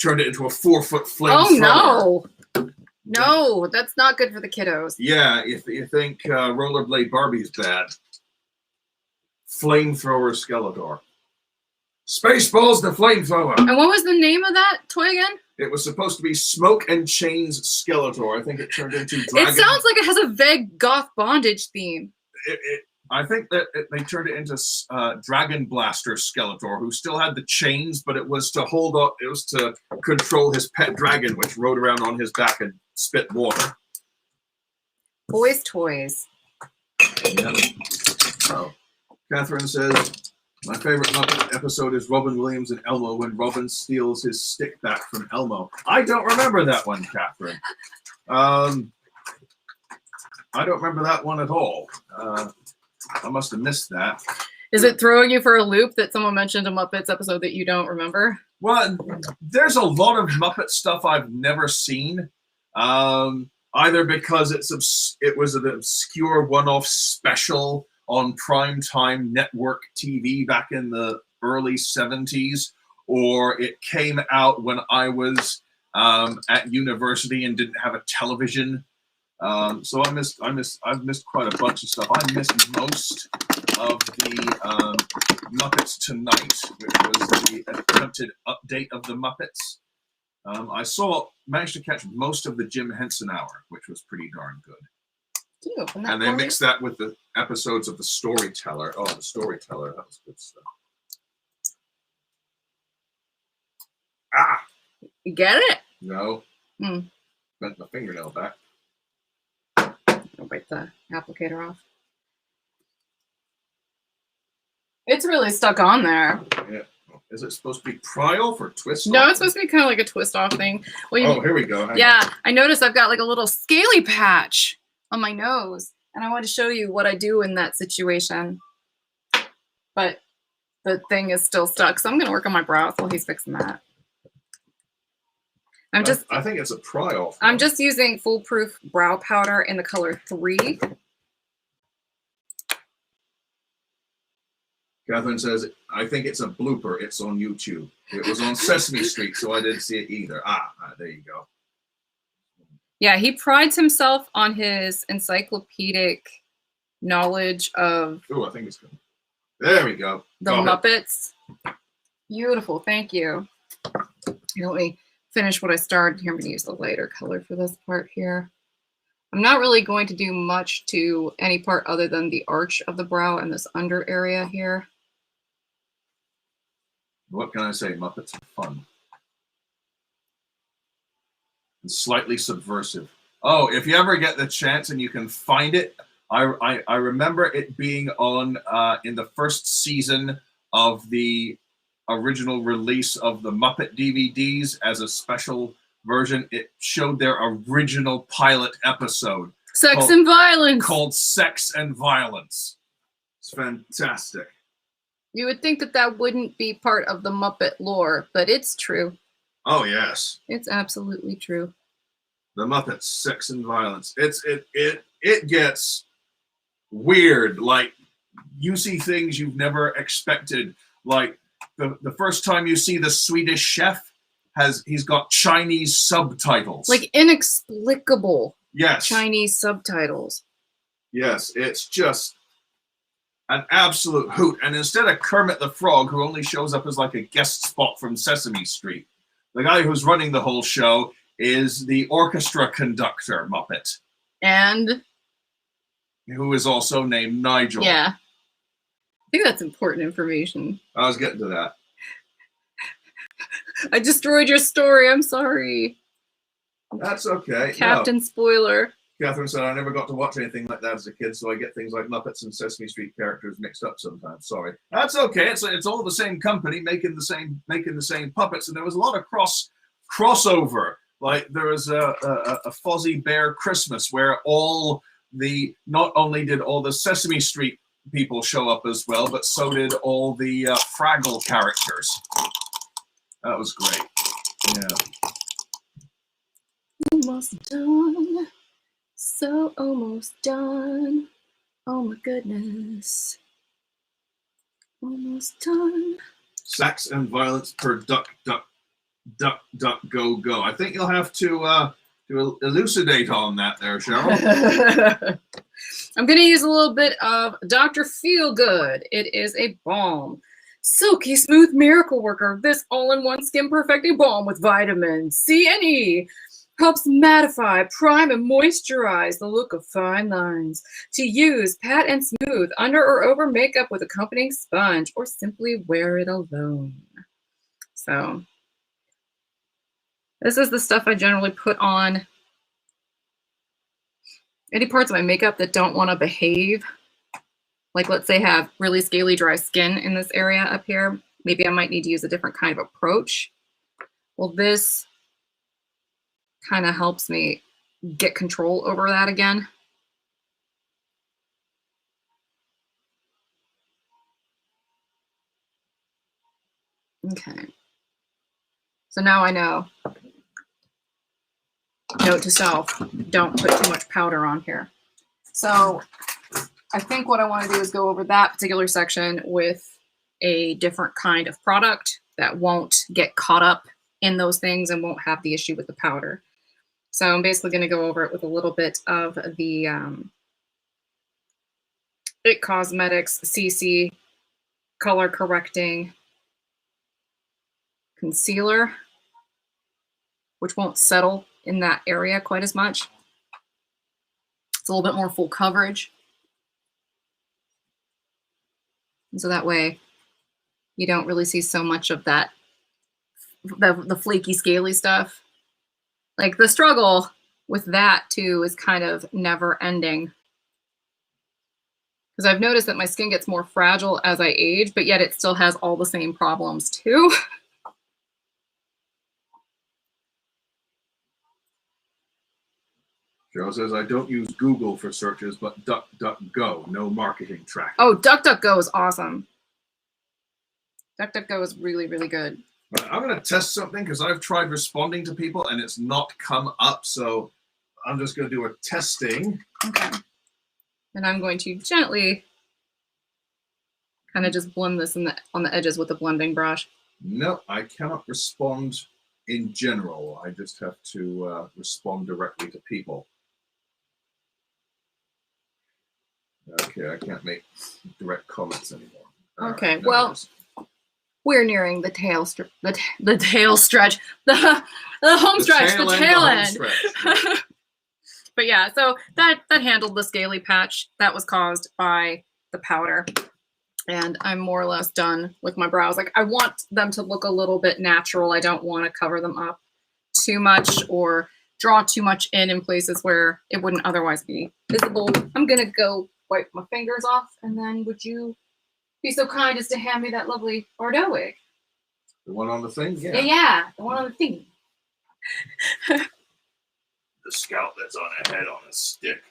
turned it into a 4-foot flamethrower. Oh, no. No, that's not good for the kiddos. Yeah, if you think Rollerblade Barbie's bad. Flamethrower Skeletor. Spaceballs the flamethrower. And what was the name of that toy again? It was supposed to be Smoke and Chains Skeletor. I think it turned into Dragon. It sounds like it has a vague goth bondage theme. I think that they turned it into Dragon Blaster Skeletor, who still had the chains, but it was to hold up. It was to control his pet dragon, which rode around on his back and spit water. Boys' toys. Yeah. Oh, Catherine says, my favorite Muppet episode is Robin Williams and Elmo when Robin steals his stick back from Elmo. I don't remember that one, Catherine. I don't remember that one at all. I must have missed that. Is it throwing you for a loop that someone mentioned a Muppets episode that you don't remember? Well, there's a lot of Muppet stuff I've never seen. Either because it was an obscure one-off special on primetime network TV back in the early 70s, or it came out when I was at university and didn't have a television. So I've missed quite a bunch of stuff. I missed most of the Muppets Tonight, which was the attempted update of the Muppets. I managed to catch most of the Jim Henson Hour, which was pretty darn good. And they mixed that with the episodes of The Storyteller. Oh, The Storyteller, that was good stuff. Ah! You get it? No. Bent my fingernail back. I'll wipe the applicator off. It's really stuck on there. Yeah. Is it supposed to be pry-off or twist-off? No, it's supposed to be kind of like a twist-off thing. Well, here we go. Yeah, I noticed I've got like a little scaly patch on my nose, and I want to show you what I do in that situation. But the thing is still stuck, so I'm going to work on my brows while he's fixing that. I think it's a pry-off. I'm just using Foolproof Brow Powder in the color 3. Catherine says, I think it's a blooper. It's on YouTube. It was on Sesame Street, so I didn't see it either. There you go. Yeah, he prides himself on his encyclopedic knowledge of... Oh, I think it's good. There we go. The Muppets. Beautiful. Thank you. Here, let me finish what I started here. I'm going to use the lighter color for this part here. I'm not really going to do much to any part other than the arch of the brow and this under area here. What can I say? Muppets are fun. And slightly subversive. Oh, if you ever get the chance and you can find it, I remember it being on in the first season of the original release of the Muppet DVDs as a special version. It showed their original pilot episode. Sex and Violence. Called Sex and Violence. It's fantastic. You would think that that wouldn't be part of the Muppet lore, but it's true. Oh, yes. It's absolutely true. The Muppets, Sex and Violence. It gets weird. Like, you see things you've never expected. Like, the first time you see the Swedish chef, he's got Chinese subtitles. Like inexplicable. Yes. Chinese subtitles. Yes, it's just an absolute hoot. And instead of Kermit the Frog, who only shows up as like a guest spot from Sesame Street, the guy who's running the whole show is the orchestra conductor Muppet. And? Who is also named Nigel. Yeah. I think that's important information. I was getting to that. I destroyed your story. I'm sorry. That's okay. Captain Spoiler. Catherine said, I never got to watch anything like that as a kid, so I get things like Muppets and Sesame Street characters mixed up sometimes. Sorry. That's okay. It's all the same company making the same puppets, and there was a lot of crossover. Like there was a Fozzie Bear Christmas where not only did all the Sesame Street people show up as well, but so did all the Fraggle characters. That was great. Yeah. Almost done. So almost done. Oh my goodness. Almost done. Sex and violence per duck, duck, duck, duck, go, go. I think you'll have to elucidate on that there, Cheryl. I'm going to use a little bit of Dr. Feelgood. It is a balm. Silky Smooth Miracle Worker. This all-in-one skin perfecting balm with vitamins C and E. Helps mattify, prime, and moisturize the look of fine lines. To use, pat and smooth under or over makeup with accompanying sponge, or simply wear it alone. So, this is the stuff I generally put on any parts of my makeup that don't want to behave. Like, let's say have really scaly, dry skin in this area up here. Maybe I might need to use a different kind of approach. Well, this kind of helps me get control over that again. Okay. So now I know. Note to self, don't put too much powder on here. So I think what I want to do is go over that particular section with a different kind of product that won't get caught up in those things and won't have the issue with the powder. So I'm basically going to go over it with a little bit of the IT Cosmetics CC Color Correcting Concealer, which won't settle in that area quite as much. It's a little bit more full coverage. And so that way you don't really see so much of that, the flaky, scaly stuff. Like the struggle with that too is kind of never ending. Because I've noticed that my skin gets more fragile as I age, but yet it still has all the same problems too. Cheryl says, I don't use Google for searches, but DuckDuckGo, no marketing tracking. Oh, DuckDuckGo is awesome. DuckDuckGo is really, really good. I'm going to test something because I've tried responding to people and it's not come up. So I'm just going to do a testing. Okay. And I'm going to gently kind of just blend this on the edges with a blending brush. No, I cannot respond in general. I just have to respond directly to people. Okay, I can't make direct comments anymore. Okay, right, well, we're nearing the tail stretch, the home stretch, the tail end. But yeah, so that handled the scaly patch that was caused by the powder. And I'm more or less done with my brows. Like, I want them to look a little bit natural. I don't want to cover them up too much or draw too much in places where it wouldn't otherwise be visible. I'm gonna go wipe my fingers off, and then would you be so kind as to hand me that lovely Bordeaux wig? The one on the thing? Yeah. Yeah, the one on the thing. The scalp that's on a head on a stick.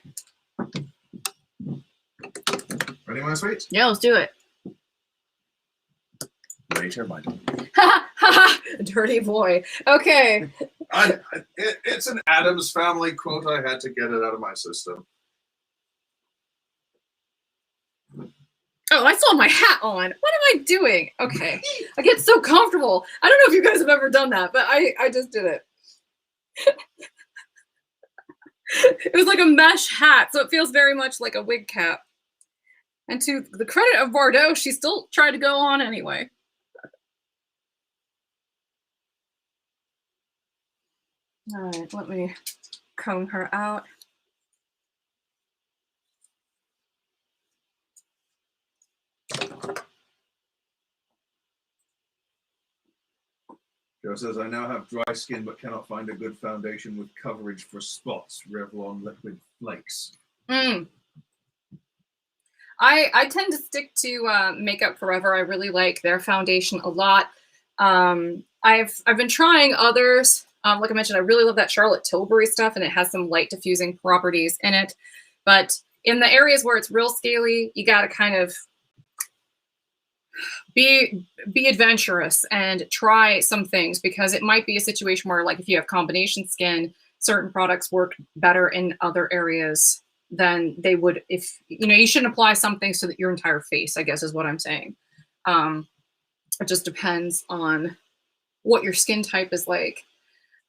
Ready, my sweets? Yeah, let's do it. Later, my darling. Dirty boy. Okay. It's an Addams Family quote. I had to get it out of my system. Oh, I still have my hat on. What am I doing? Okay. I get so comfortable. I don't know if you guys have ever done that, but I just did it. It was like a mesh hat, so it feels very much like a wig cap. And to the credit of Bordeaux, she still tried to go on anyway. All right, let me comb her out. Joe says, I now have dry skin but cannot find a good foundation with coverage for spots. Revlon Liquid Flakes. I tend to stick to Makeup Forever. I really like their foundation a lot. I've been trying others. Like I mentioned, I really love that Charlotte Tilbury stuff, and it has some light diffusing properties in it. But in the areas where it's real scaly, you got to kind of be adventurous and try some things, because it might be a situation where, like, if you have combination skin, certain products work better in other areas than they would if, you know, you shouldn't apply some things to your entire face, I guess is what I'm saying. It just depends on what your skin type is like.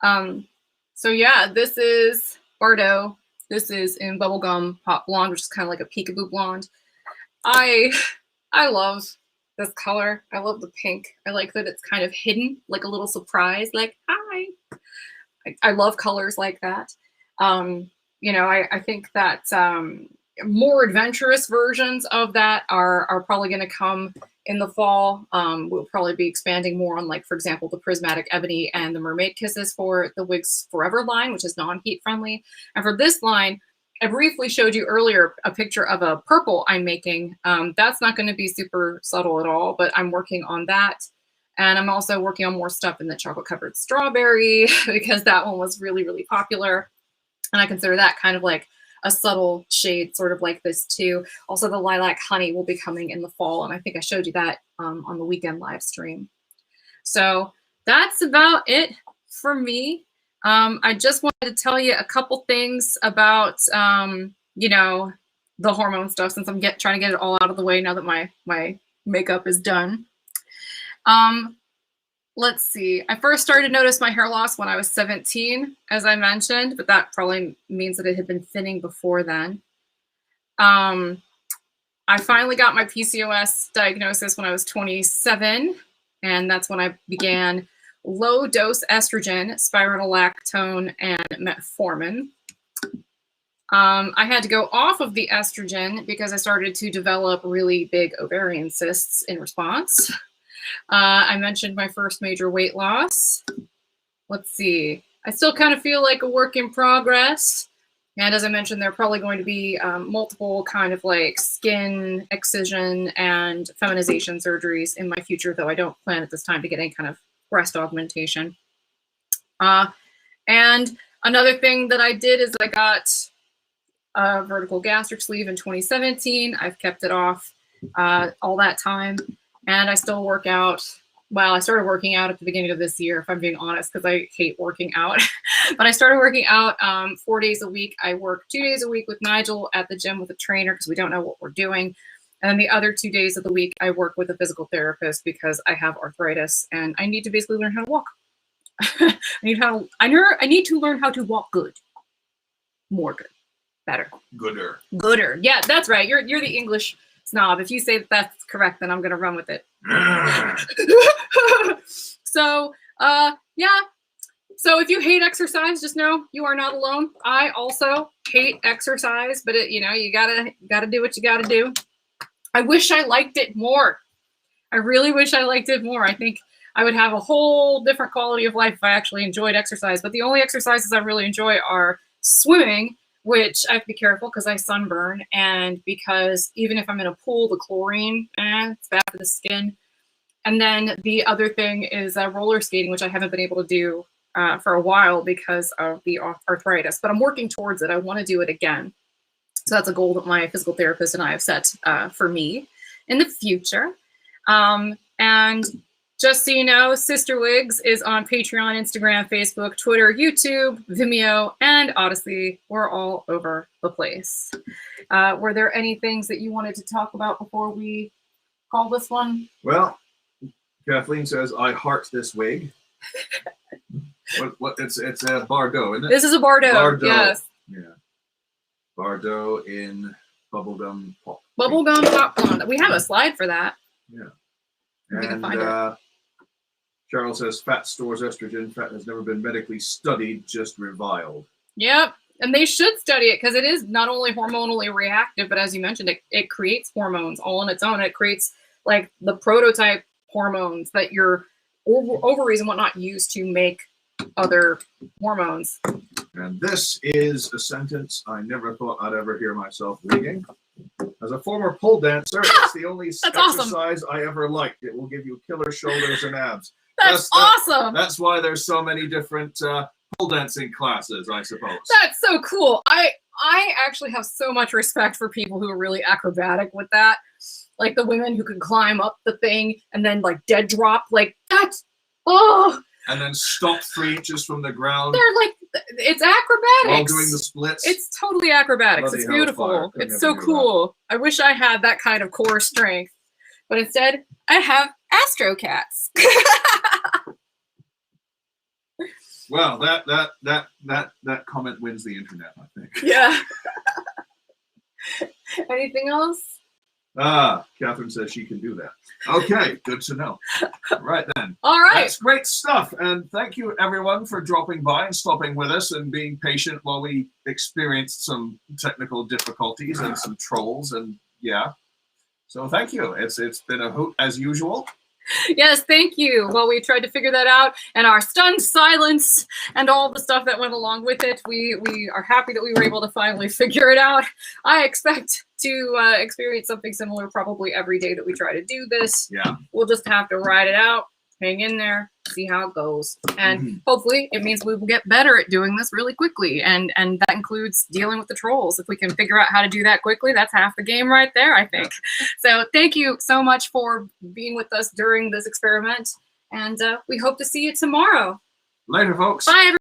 So yeah, this is Bardot. This is in Bubblegum Pop Blonde, which is kind of like a peekaboo blonde. I love this color. I love the pink. I like that it's kind of hidden, like a little surprise, like, hi. I love colors like that. You know, I think that more adventurous versions of that are probably going to come in the fall. We'll probably be expanding more on, like, for example, the Prismatic Ebony and the Mermaid Kisses for the Wigs Forever line, which is non-heat friendly. And for this line, I briefly showed you earlier a picture of a purple I'm making. That's not going to be super subtle at all, but I'm working on that. And I'm also working on more stuff in the chocolate covered strawberry because that one was really, really popular. And I consider that kind of like a subtle shade, sort of like this too. Also, the Lilac Honey will be coming in the fall. And I think I showed you that on the weekend live stream. So that's about it for me. I just wanted to tell you a couple things about, you know, the hormone stuff, since I'm trying to get it all out of the way now that my makeup is done. Let's see. I first started to notice my hair loss when I was 17, as I mentioned, but that probably means that it had been thinning before then. I finally got my PCOS diagnosis when I was 27, and that's when I began low-dose estrogen, spironolactone, and metformin. I had to go off of the estrogen because I started to develop really big ovarian cysts in response. I mentioned my first major weight loss. Let's see. I still kind of feel like a work in progress. And as I mentioned, there are probably going to be multiple kind of like skin excision and feminization surgeries in my future, though I don't plan at this time to get any kind of breast augmentation. And another thing that I did is I got a vertical gastric sleeve in 2017. I've kept it off all that time. And I still work out. Well, I started working out at the beginning of this year, if I'm being honest, because I hate working out. But I started working out 4 days a week. I work 2 days a week with Nigel at the gym with a trainer because we don't know what we're doing. And then the other 2 days of the week, I work with a physical therapist because I have arthritis and I need to basically learn how to walk. I need to learn how to walk good. More good. Better. Gooder. Gooder. Yeah, that's right. You're the English snob. If you say that that's correct, then I'm going to run with it. So, yeah. So if you hate exercise, just know you are not alone. I also hate exercise, but you know, you gotta do what you gotta do. I wish I liked it more. I really wish I liked it more. I think I would have a whole different quality of life if I actually enjoyed exercise. But the only exercises I really enjoy are swimming, which I have to be careful because I sunburn, and because even if I'm in a pool, the chlorine, it's bad for the skin. And then the other thing is roller skating, which I haven't been able to do for a while because of the arthritis, but I'm working towards it. I want to do it again. So that's a goal that my physical therapist and I have set for me in the future. And just so you know, CysterWigs is on Patreon, Instagram, Facebook, Twitter, YouTube, Vimeo, and Odyssey. We're all over the place. Were there any things that you wanted to talk about before we call this one? Well, Kathleen says, I heart this wig. It's a Bardot, isn't it? This is a Bardot, yes. Yeah. Bardot in Bubblegum Pop. Bubblegum Pop Blonde. We have a slide for that. Yeah. We can find it. Charles says, fat stores estrogen. Fat has never been medically studied, just reviled. Yep. And they should study it because it is not only hormonally reactive, but as you mentioned, it creates hormones all on its own. It creates like the prototype hormones that your ovaries and whatnot use to make other hormones. And this is a sentence I never thought I'd ever hear myself reading. As a former pole dancer, it's the only exercise I ever liked. It will give you killer shoulders and abs. That's awesome. That's why there's so many different pole dancing classes, I suppose. That's so cool. I actually have so much respect for people who are really acrobatic with that. Like the women who can climb up the thing and then like dead drop, like that's, oh. And then stop 3 inches from the ground. They're like, it's acrobatics. While doing the splits. It's totally acrobatics. Bloody It's beautiful. It's so cool. I wish I had that kind of core strength. But instead, I have Astro Cats. Well, that comment wins the internet, I think. Yeah. Anything else? Catherine says she can do that. Okay, good to know. Right then. All right. That's great stuff. And thank you, everyone, for dropping by and stopping with us and being patient while we experienced some technical difficulties and some trolls. And yeah. So thank you. It's been a hoot as usual. Yes, thank you. Well, we tried to figure that out, and our stunned silence and all the stuff that went along with it, we are happy that we were able to finally figure it out. I expect to experience something similar probably every day that we try to do this. Yeah. We'll just have to ride it out, hang in there, see how it goes. And hopefully it means we will get better at doing this really quickly. And that includes dealing with the trolls. If we can figure out how to do that quickly, that's half the game right there, I think. So thank you so much for being with us during this experiment. And we hope to see you tomorrow. Later, folks. Bye, everyone.